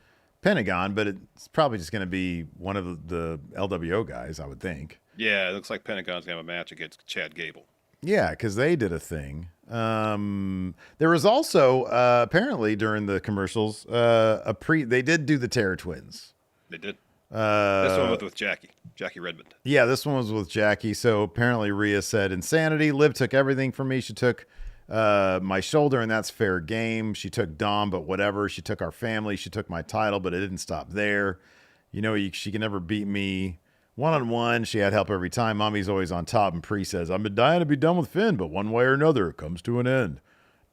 S1: Pentagon, but it's probably just going to be one of the LWO guys, I would think.
S2: Yeah, it looks like Pentagon's going to have a match against Chad Gable.
S1: Yeah, because they did a thing. There was also apparently during the commercials they did do the Terror Twins.
S2: They did. This one was with Jackie Redmond.
S1: Yeah, this one was with Jackie. So apparently Rhea said insanity. Liv took everything from me. She took my shoulder, and that's fair game. She took Dom, but whatever. She took our family. She took my title, but it didn't stop there. She can never beat me. One-on-one, she had help every time. Mommy's always on top, and Pre says, I've been dying to be done with Finn, but one way or another, it comes to an end.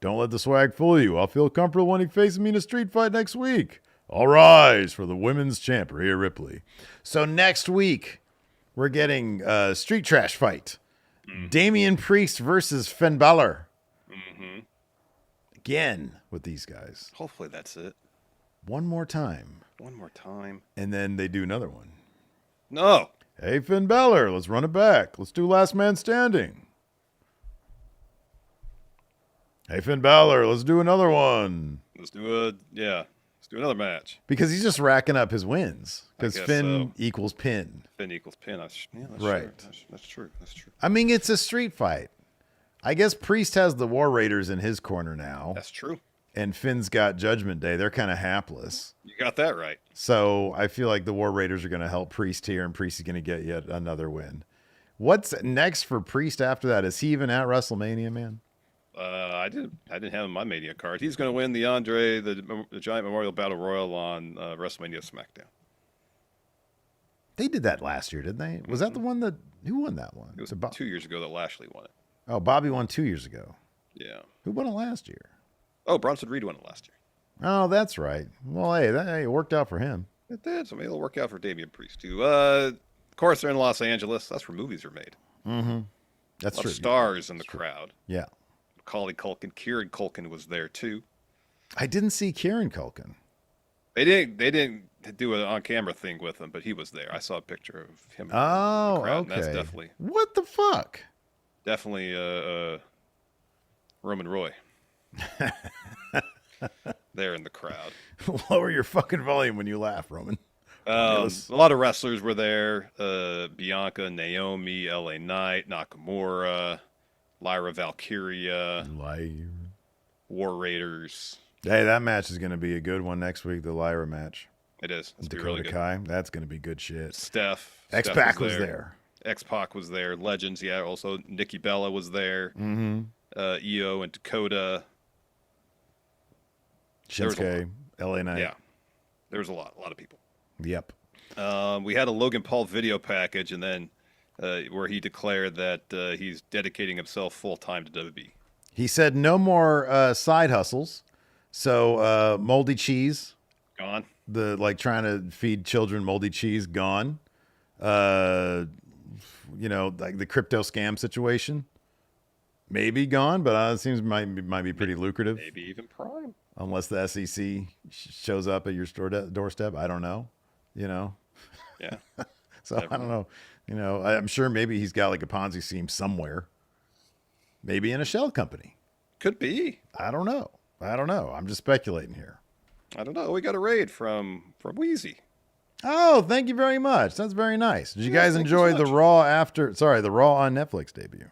S1: Don't let the swag fool you. I'll feel comfortable when he faces me in a street fight next week. All rise for the women's champ, Rhea Ripley. So next week, we're getting a street trash fight. Damian Priest versus Finn Balor. Again with these guys.
S2: Hopefully that's it.
S1: One more time.
S2: And
S1: then they do another one.
S2: No.
S1: Hey, Finn Balor, let's run it back. Let's do Last Man Standing. Hey, Finn Balor, let's do another one.
S2: Let's do another match.
S1: Because he's just racking up his wins. Because Finn
S2: so.
S1: Equals pin.
S2: Finn equals pin. That's
S1: right.
S2: That's true.
S1: I mean, it's a street fight. I guess Priest has the War Raiders in his corner now.
S2: That's true.
S1: And Finn's got Judgment Day. They're kind of hapless.
S2: You got that right.
S1: So I feel like the War Raiders are going to help Priest here, and Priest is going to get yet another win. What's next for Priest after that? Is he even at WrestleMania, man?
S2: I didn't have him on my Mania card. He's going to win the Giant Memorial Battle Royal on WrestleMania SmackDown.
S1: They did that last year, didn't they? Was that the one who won that one?
S2: It was 2 years ago that Lashley won it.
S1: Oh, Bobby won 2 years ago.
S2: Yeah.
S1: Who won it last year?
S2: Oh, Bronson Reed won it last year.
S1: Oh, that's right. Well, hey, it worked out for him.
S2: It did. So maybe it'll work out for Damian Priest too. Of course, they're in Los Angeles. That's where movies are made.
S1: Mm-hmm. That's true.
S2: Stars in the crowd.
S1: Yeah.
S2: Macaulay Culkin, Kieran Culkin was there too.
S1: I didn't see Kieran Culkin.
S2: They didn't do an on-camera thing with him, but he was there. I saw a picture of him.
S1: Oh,
S2: in the crowd,
S1: okay.
S2: And that's definitely
S1: what the fuck.
S2: Definitely Roman Roy. There in the crowd.
S1: Lower your fucking volume when you laugh, Roman.
S2: A lot of wrestlers were there. Bianca, Naomi, LA Knight, Nakamura, Lyra Valkyria, War Raiders.
S1: Hey, that match is going to be a good one next week, the Lyra match.
S2: It is. It's
S1: Dakota
S2: really good.
S1: Kai. That's going to be good shit.
S2: Steph.
S1: X-Pac was there.
S2: X-Pac was there. Legends, yeah. Also, Nikki Bella was there.
S1: Mm-hmm.
S2: Io and Dakota.
S1: Shinsuke, LA Knight.
S2: Yeah. There was a lot of people.
S1: Yep.
S2: We had a Logan Paul video package, and then where he declared that he's dedicating himself full-time to WWE.
S1: He said no more side hustles. So moldy cheese.
S2: Gone.
S1: Trying to feed children moldy cheese, gone. Like the crypto scam situation. Maybe gone, but it seems might be pretty lucrative.
S2: Maybe even Prime.
S1: Unless the SEC shows up at your doorstep. I don't know.
S2: Yeah.
S1: So I don't know. I'm sure maybe he's got like a Ponzi scheme somewhere. Maybe in a shell company.
S2: Could be.
S1: I don't know. I'm just speculating here.
S2: I don't know. We got a raid from Wheezy.
S1: Oh, thank you very much. That's very nice. Did you guys
S2: thank you
S1: enjoy
S2: so
S1: the
S2: much.
S1: the Raw on Netflix debut?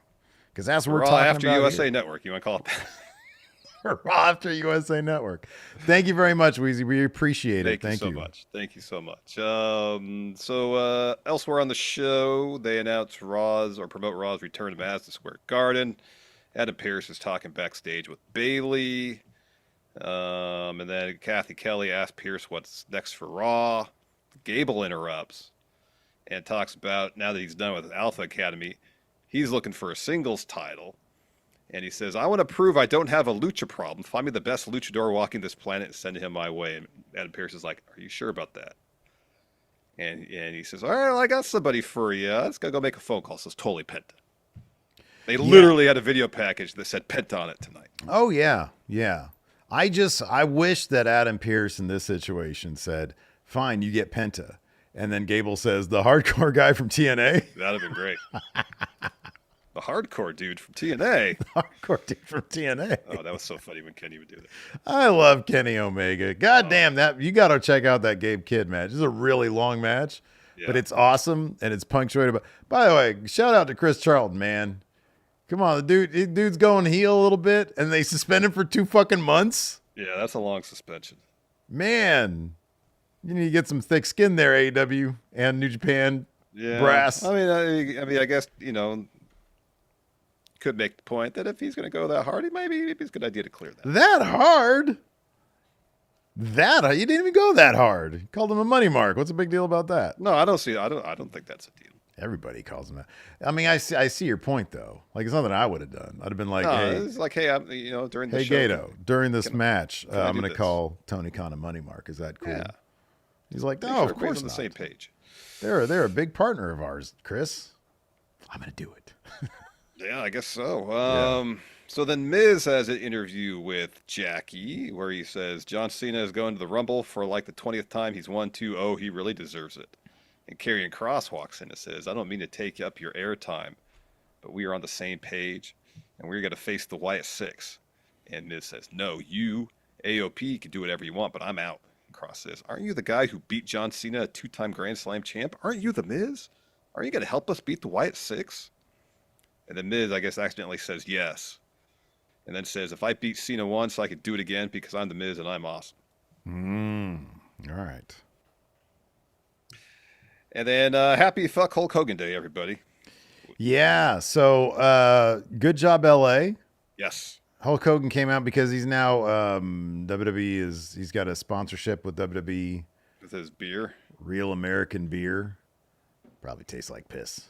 S1: Because that's what we're
S2: Raw
S1: talking
S2: after
S1: about
S2: USA
S1: here.
S2: Network. You want to call it that?
S1: Raw after USA Network. Thank you very much, Weezy. We appreciate it.
S2: Thank you so much. Thank you so much. So elsewhere on the show, they announced promote Raw's return to Madison Square Garden. Adam Pearce is talking backstage with Bayley. And then Kathy Kelly asked Pearce what's next for Raw. Gable interrupts and talks about now that he's done with Alpha Academy, he's looking for a singles title. And he says, I want to prove I don't have a lucha problem. Find me the best luchador walking this planet and send him my way. And Adam Pearce is like, are you sure about that? And he says, all right, well, I got somebody for you. Let's go make a phone call. So it's totally Penta. They literally had a video package that said Penta on it tonight.
S1: Oh, yeah. Yeah. I wish that Adam Pearce in this situation said, fine, you get Penta. And then Gable says, the hardcore guy from TNA.
S2: That'd have been great. The hardcore dude from TNA.
S1: Hardcore dude from TNA.
S2: Oh, that was so funny when Kenny would do that.
S1: I love Kenny Omega. God damn that. You got to check out that Gabe Kidd match. It's a really long match, but it's awesome and it's punctuated. By the way, shout out to Chris Charlton, man. Come on, the dude's going heel a little bit and they suspend him for 2 fucking months.
S2: Yeah, that's a long suspension.
S1: Man, you need to get some thick skin there, AEW and New Japan brass.
S2: I mean, I guess, could make the point that if he's going to go that hard, maybe it's a good idea to clear that.
S1: That hard? You didn't even go that hard. You called him a money mark. What's the big deal about that?
S2: No, I don't think that's a deal.
S1: Everybody calls him that. I mean, I see your point though. Like it's nothing I would have done. I'd have been like, hey,
S2: it's like, hey, I'm, during the
S1: hey,
S2: show,
S1: Gato, during this match,
S2: I
S1: I'm
S2: do
S1: going to
S2: this?
S1: call Tony Khan a money mark. Is that cool?
S2: Yeah.
S1: He's like,
S2: Make
S1: no,
S2: sure
S1: of
S2: everybody's
S1: course
S2: on the
S1: not.
S2: same page.
S1: They're a big partner of ours, Chris. I'm going to do it.
S2: Yeah, I guess so. So then Miz has an interview with Jackie where he says John Cena is going to the Rumble for like the 20th time. He's won 2-0. He really deserves it. And Karrion Kross walks in and says, I don't mean to take up your airtime, but we are on the same page, and we're going to face the Wyatt Six. And Miz says, no, you, AOP, can do whatever you want, but I'm out. And Kross says, aren't you the guy who beat John Cena, a 2-time Grand Slam champ? Aren't you the Miz? Aren't you going to help us beat the Wyatt Six? And then Miz, I guess, accidentally says yes. And then says, if I beat Cena once, I could do it again because I'm the Miz and I'm awesome.
S1: All right.
S2: And then happy fuck Hulk Hogan Day, everybody.
S1: Yeah. So good job, LA.
S2: Yes.
S1: Hulk Hogan came out because he's now WWE he's got a sponsorship with WWE.
S2: With his beer.
S1: Real American beer. Probably tastes like piss.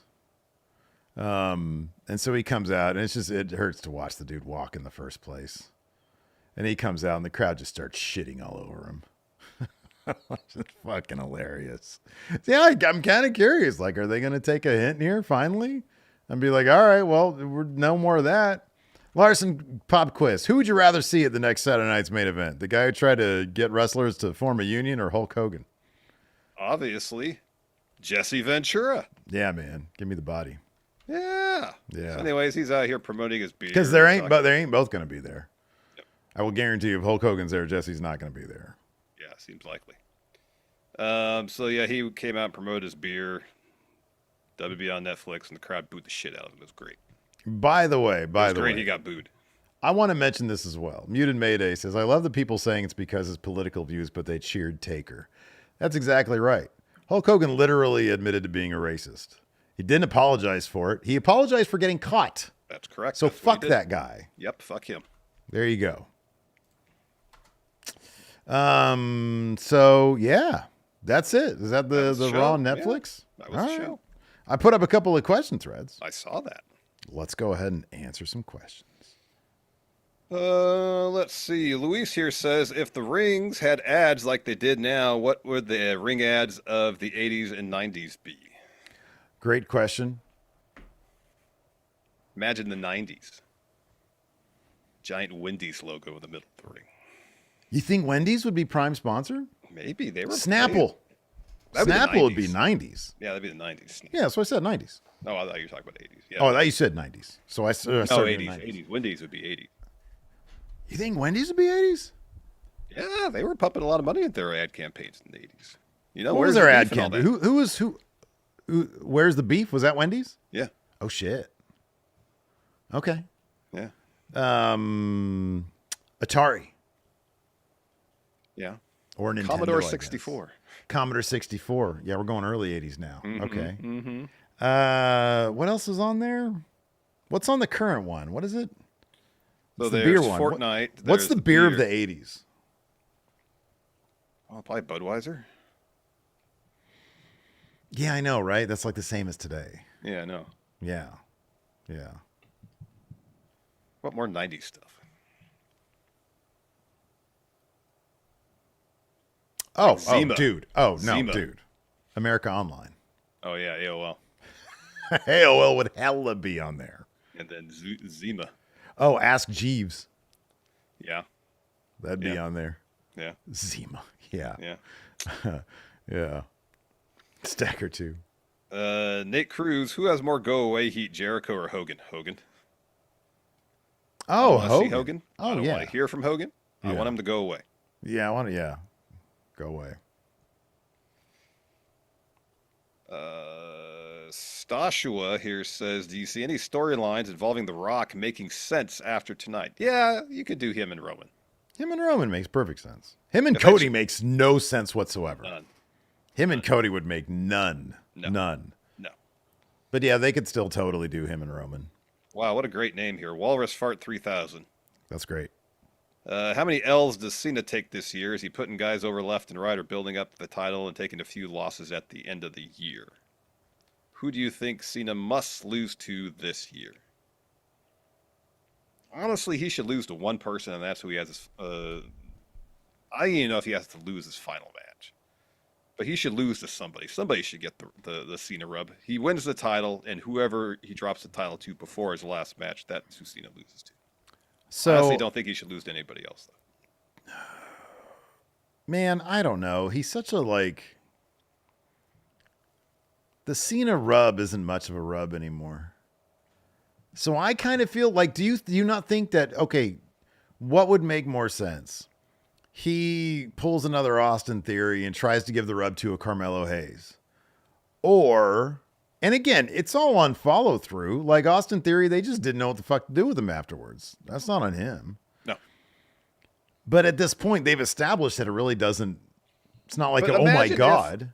S1: And so he comes out, and it hurts to watch the dude walk in the first place. And he comes out, and the crowd just starts shitting all over him. It's fucking hilarious. Yeah, I'm kind of curious. Like, are they going to take a hint here finally? And be like, all right, well, we're no more of that. Larson, pop quiz. Who would you rather see at the next Saturday night's main event? The guy who tried to get wrestlers to form a union or Hulk Hogan?
S2: Obviously, Jesse Ventura.
S1: Yeah, man. Give me the body.
S2: Yeah.
S1: Yeah.
S2: So anyways, he's out here promoting his beer.
S1: Because they ain't both going to be there. Yep. I will guarantee you if Hulk Hogan's there, Jesse's not going to be there.
S2: Yeah, seems likely. So yeah, he came out and promoted his beer. WB on Netflix, and the crowd booed the shit out of him. It was great.
S1: By the way,
S2: he got booed.
S1: I want to mention this as well. Muted Mayday says, I love the people saying it's because of his political views, but they cheered Taker. That's exactly right. Hulk Hogan literally admitted to being a racist. He didn't apologize for it. He apologized for getting caught.
S2: That's correct.
S1: So
S2: That's
S1: fuck that guy.
S2: Yep, fuck him.
S1: There you go. So yeah, that's it. Is that the Raw Netflix?
S2: Yeah, that was the show.
S1: I put up a couple of question threads.
S2: I saw that.
S1: Let's go ahead and answer some questions.
S2: Let's see. Luis here says, if the rings had ads like they did now, what would the ring ads of the 80s and 90s be?
S1: Great question.
S2: Imagine the 90s. Giant Wendy's logo in the middle of the ring.
S1: You think Wendy's would be prime sponsor?
S2: Maybe. They were
S1: Snapple. Snapple would be 90s.
S2: Yeah, that'd be the 90s.
S1: Yeah, so I said 90s.
S2: No, I thought you were talking about 80s. Yeah.
S1: Oh, I thought you said 90s. So I said
S2: 80s. 80s. Wendy's would be 80s.
S1: You think Wendy's would be 80s?
S2: Yeah, they were pumping a lot of money into their ad campaigns in the 80s. You know,
S1: What was
S2: where's
S1: their
S2: the
S1: ad
S2: beef and all
S1: campaign? Who? Where's the beef? Was that Wendy's?
S2: that? Yeah.
S1: Oh shit. Okay.
S2: Yeah.
S1: Atari
S2: Yeah.
S1: or Nintendo.
S2: Commodore
S1: I guess.
S2: 64.
S1: Commodore 64. Yeah, we're going early 80s now. Okay.
S2: Mm-hmm.
S1: What else is on there? What's on the current one? What is it?
S2: So
S1: It's the
S2: there's
S1: beer one.
S2: Fortnite.
S1: What's
S2: there's
S1: the beer of the 80s?
S2: Oh, probably Budweiser.
S1: Yeah, I know, right? That's like the same as today.
S2: Yeah, I know.
S1: Yeah. Yeah.
S2: What more 90s stuff?
S1: Oh,
S2: Zima.
S1: dude. Oh, no,
S2: Zima.
S1: dude. America Online.
S2: Oh, yeah, AOL.
S1: AOL would hella be on there.
S2: And then Zima.
S1: Oh, Ask Jeeves.
S2: Yeah.
S1: That'd be
S2: Yeah.
S1: on there.
S2: Yeah.
S1: Zima. Yeah.
S2: Yeah.
S1: Yeah. Stacker 2.
S2: Nate Cruz, who has more go away heat, Jericho or Hogan? Hogan.
S1: Oh,
S2: I
S1: Hogan.
S2: see Hogan.
S1: Oh,
S2: I don't
S1: yeah.
S2: want to hear from Hogan. I
S1: Yeah.
S2: want him to go away.
S1: Yeah, I want to, yeah. Go away.
S2: Stashua here says, do you see any storylines involving The Rock making sense after tonight? Yeah, you could do him and Roman.
S1: Him and Roman makes perfect sense. Him and
S2: Eventually-
S1: Cody makes no sense whatsoever.
S2: None.
S1: Him and Cody would make none.
S2: No.
S1: None.
S2: No.
S1: But yeah, they could still totally do him and Roman.
S2: Wow, what a great name here. Walrus Fart 3000.
S1: That's great.
S2: How many L's does Cena take this year? Is he putting guys over left and right or building up the title and taking a few losses at the end of the year? Who do you think Cena must lose to this year? Honestly, he should lose to one person, and that's who he has his, I don't even know if he has to lose his final match. But he should lose to somebody. Somebody should get the Cena rub. He wins the title, and whoever he drops the title to before his last match, that's who Cena loses to.
S1: So,
S2: I honestly don't think he should lose to anybody else, though.
S1: man, I don't know. He's such a like. The Cena rub isn't much of a rub anymore. So I kind of feel like, do you not think that, okay, what would make more sense? He pulls another Austin Theory and tries to give the rub to a Carmelo Hayes. Or, and again, it's all on follow through. Like Austin Theory, they just didn't know what the fuck to do with him afterwards. That's not on him.
S2: No.
S1: But at this point, they've established that it really doesn't, it's not like,
S2: But
S1: oh my
S2: imagine
S1: God.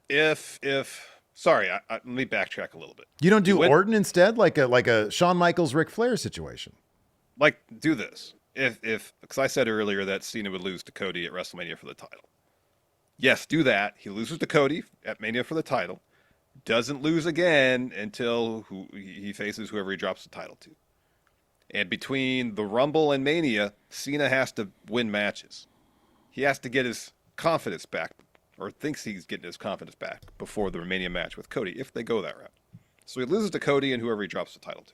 S2: Sorry, let me backtrack a little bit.
S1: You don't do Orton instead, like a Shawn Michaels Ric Flair situation.
S2: Like, do this. Because I said earlier that Cena would lose to Cody at WrestleMania for the title. Yes, do that. He loses to Cody at Mania for the title. Doesn't lose again until he faces whoever he drops the title to. And between the Rumble and Mania, Cena has to win matches. He has to get his confidence back, or thinks he's getting his confidence back before the Mania match with Cody, if they go that route. So he loses to Cody and whoever he drops the title to.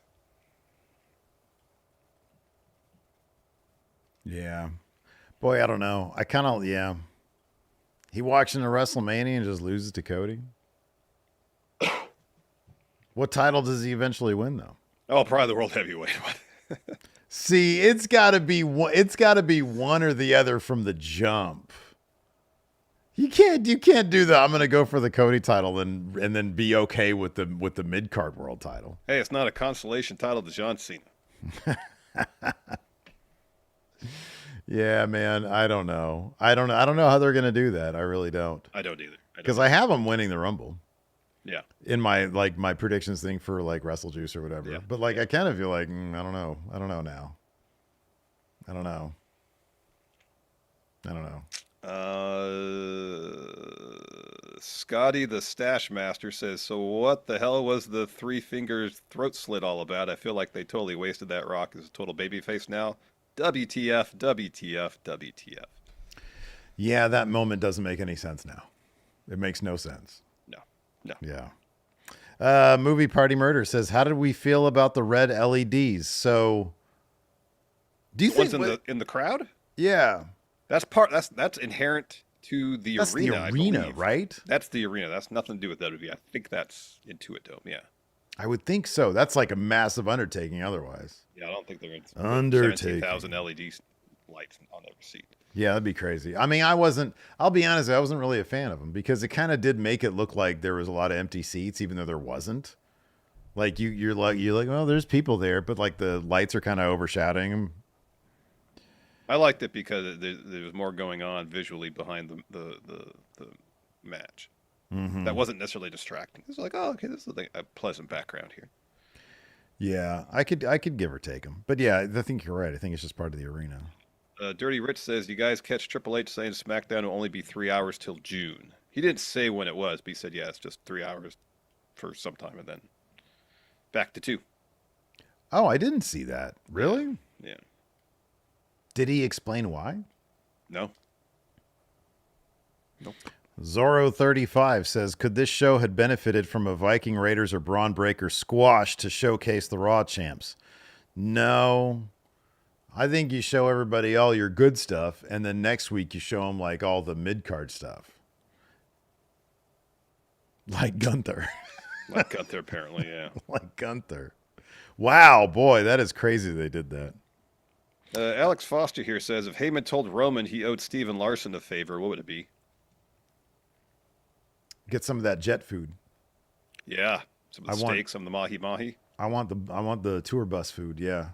S1: Yeah. Boy, I don't know. I kind of, yeah. He walks into WrestleMania and just loses to Cody. What title does he eventually win, though?
S2: Oh, probably the World Heavyweight one.
S1: See, it's got to be one or the other from the jump. You can't do the I'm going to go for the Cody title and then be okay with the mid-card world title.
S2: Hey, it's not a consolation title to John Cena.
S1: Yeah, man, I don't know. I don't know how they're going to do that. I really don't.
S2: I don't either.
S1: Because I have them winning the Rumble.
S2: Yeah.
S1: In my my predictions thing for like Wrestle Juice or whatever.
S2: Yeah.
S1: But like I kind of feel like I don't know. I don't know now. I don't know.
S2: Scotty the Stash Master says, so what the hell was the 3 fingers throat slit all about? I feel like they totally wasted that. Rock is a total babyface now. WTF, WTF, WTF.
S1: Yeah, that moment doesn't make any sense now. It makes no sense.
S2: No.
S1: Yeah. Movie Party Murder says, how did we feel about the red LEDs? So do you think
S2: in the crowd?
S1: Yeah.
S2: That's inherent to the
S1: that's
S2: arena.
S1: the arena, right?
S2: That's the arena. That's nothing to do with WWE. I think that's Intuit Dome. Yeah.
S1: I would think so. That's like a massive undertaking otherwise.
S2: Yeah, I don't think they're in
S1: Undertaking.
S2: 17,000 LED lights on every seat.
S1: Yeah, that'd be crazy. I mean, I'll be honest, I wasn't really a fan of them because it kind of did make it look like there was a lot of empty seats, even though there wasn't. Like you're like, well, there's people there, but like the lights are kind of overshadowing them.
S2: I liked it because there was more going on visually behind the match.
S1: Mm-hmm.
S2: That wasn't necessarily distracting. It's like, oh, okay, this is a pleasant background here.
S1: Yeah, I could give or take them, but yeah, I think you're right. I think it's just part of the arena.
S2: Dirty Rich says, you guys catch Triple H saying SmackDown will only be 3 hours till June. He didn't say when it was, but he said, yeah, it's just 3 hours for some time and then back to 2.
S1: Oh, I didn't see that. Really?
S2: Yeah.
S1: Did he explain why?
S2: No. Nope.
S1: Zorro35 says, could this show had benefited from a Viking Raiders or Braun Breaker squash to showcase the Raw champs? No. I think you show everybody all your good stuff, and then next week you show them like all the mid-card stuff. Like Gunther.
S2: Like Gunther, apparently, yeah.
S1: Like Gunther. Wow, boy, that is crazy they did that.
S2: Alex Foster here says, if Heyman told Roman he owed Steven Larson a favor, what would it be?
S1: Get some of that jet food.
S2: Yeah, some of the steak, some of the mahi-mahi.
S1: I want the tour bus food, yeah.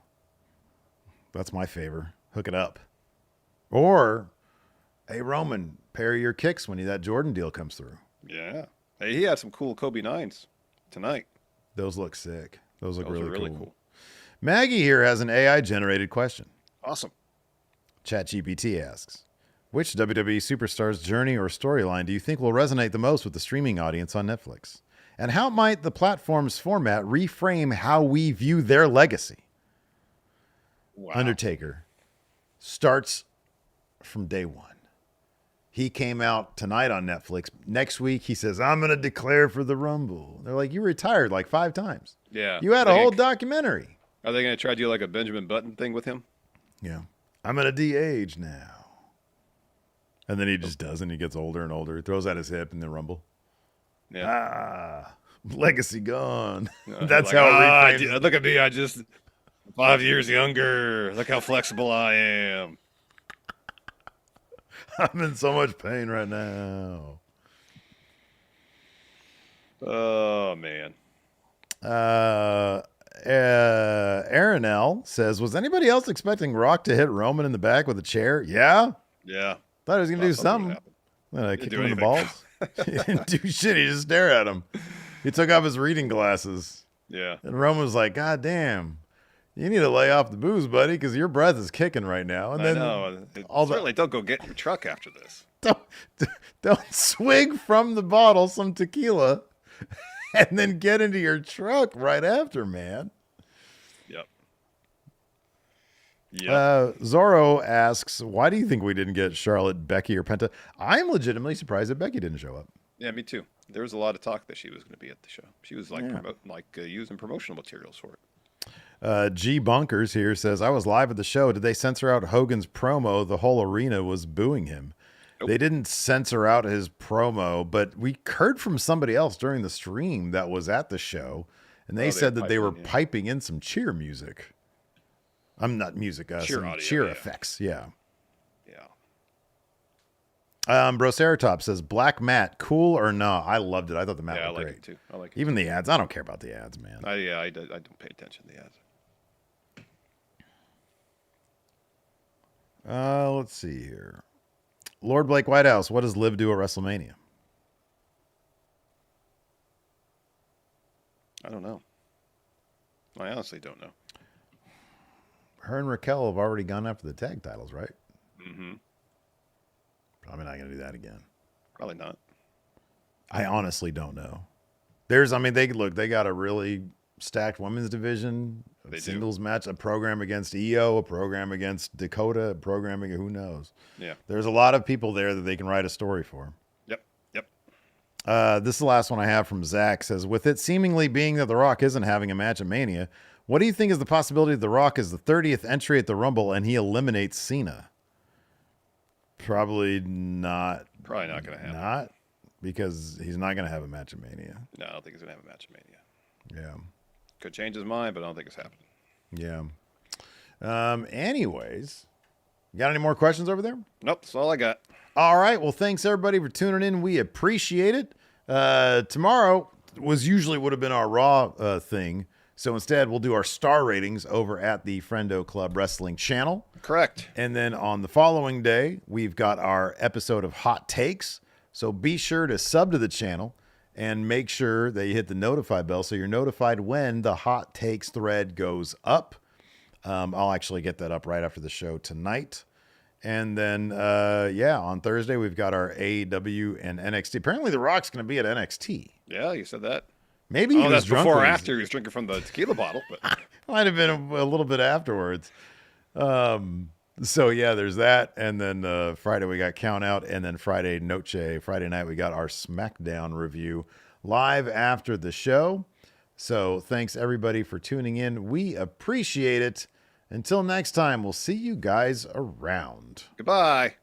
S1: That's my favor. Hook it up. Or, hey, Roman, pair your kicks when that Jordan deal comes through.
S2: Yeah. Hey, he had some cool Kobe 9s tonight.
S1: Those look sick. Those look really cool. Maggie here has an AI-generated question.
S2: Awesome.
S1: ChatGPT asks, which WWE superstar's journey or storyline do you think will resonate the most with the streaming audience on Netflix? And how might the platform's format reframe how we view their legacy? Wow. Undertaker starts from day one. He came out tonight on Netflix. Next week, he says, I'm going to declare for the Rumble. They're like, you retired like 5 times.
S2: Yeah.
S1: You had a whole documentary.
S2: Are they going to try to do like a Benjamin Button thing with him?
S1: Yeah. I'm going to de-age now. And then he just does, and he gets older and older. He throws out his hip in the Rumble.
S2: Yeah.
S1: Legacy gone. That's like, how it reframes.
S2: Look at me. I just 5 years younger. Look how flexible I am.
S1: I'm in so much pain right now.
S2: Oh, man.
S1: Aaron L. says, was anybody else expecting Rock to hit Roman in the back with a chair? Yeah.
S2: Yeah.
S1: Thought he was going to do something. Then I kicked him in the balls. He didn't do shit. He just stared at him. He took off his reading glasses.
S2: Yeah.
S1: And Roman was like, God damn. You need to lay off the booze, buddy, because your breath is kicking right now. And then
S2: I know. Certainly don't go get your truck after this.
S1: Don't swig from the bottle some tequila and then get into your truck right after, man.
S2: Yep.
S1: Zorro asks, why do you think we didn't get Charlotte, Becky, or Penta? I'm legitimately surprised that Becky didn't show up.
S2: Yeah, me too. There was a lot of talk that she was going to be at the show. She was like using promotional materials for it.
S1: G Bunkers here says, I was live at the show. Did they censor out Hogan's promo? The whole arena was booing him. Nope. They didn't censor out his promo, but we heard from somebody else during the stream that was at the show, and they said that they were piping in some cheer music. I'm not music, cheer effects. Yeah. Broceratops says, Black Matt, cool or not? I loved it. I thought the mat was great.
S2: It too. I like it.
S1: Even the ads. I don't care about the ads, man.
S2: I don't pay attention to the ads.
S1: Let's see here. Lord Blake Whitehouse, what does Liv do at WrestleMania?
S2: I don't know. I honestly don't know.
S1: Her and Raquel have already gone after the tag titles, right?
S2: Mm-hmm.
S1: Probably not going to do that again.
S2: Probably not.
S1: I honestly don't know. They got a really stacked women's division, singles match, a program against EO, a program against Dakota, a program against who knows.
S2: Yeah.
S1: There's a lot of people there that they can write a story for.
S2: Yep.
S1: This is the last one I have from Zach. Says, with it seemingly being that The Rock isn't having a match at Mania, what do you think is the possibility that The Rock is the 30th entry at the Rumble and he eliminates Cena? Probably not.
S2: Probably not going to happen.
S1: Not because he's not going to have a match at Mania.
S2: No, I don't think he's going to have a match at Mania.
S1: Yeah.
S2: Could change his mind, but I don't think it's happening.
S1: Yeah. Anyways, Got any more questions over there?
S2: Nope, that's all I got.
S1: All right. Well, thanks everybody for tuning in. We appreciate it. Tomorrow would have been our Raw thing. So instead, we'll do our star ratings over at the Friendo Club Wrestling channel.
S2: Correct.
S1: And then on the following day, we've got our episode of Hot Takes. So be sure to sub to the channel and make sure that you hit the notify bell so you're notified when the Hot Takes thread goes up. I'll actually get that up right after the show tonight. And then, on Thursday, we've got our AEW and NXT. Apparently, The Rock's going to be at NXT.
S2: Yeah, you said that.
S1: Maybe he was
S2: that's
S1: drunk
S2: before or
S1: when
S2: after he was drinking from the tequila bottle. But
S1: might have been a little bit afterwards. So, yeah, there's that. And then Friday, we got Count Out. And then Friday night, we got our SmackDown review live after the show. So thanks, everybody, for tuning in. We appreciate it. Until next time, we'll see you guys around.
S2: Goodbye.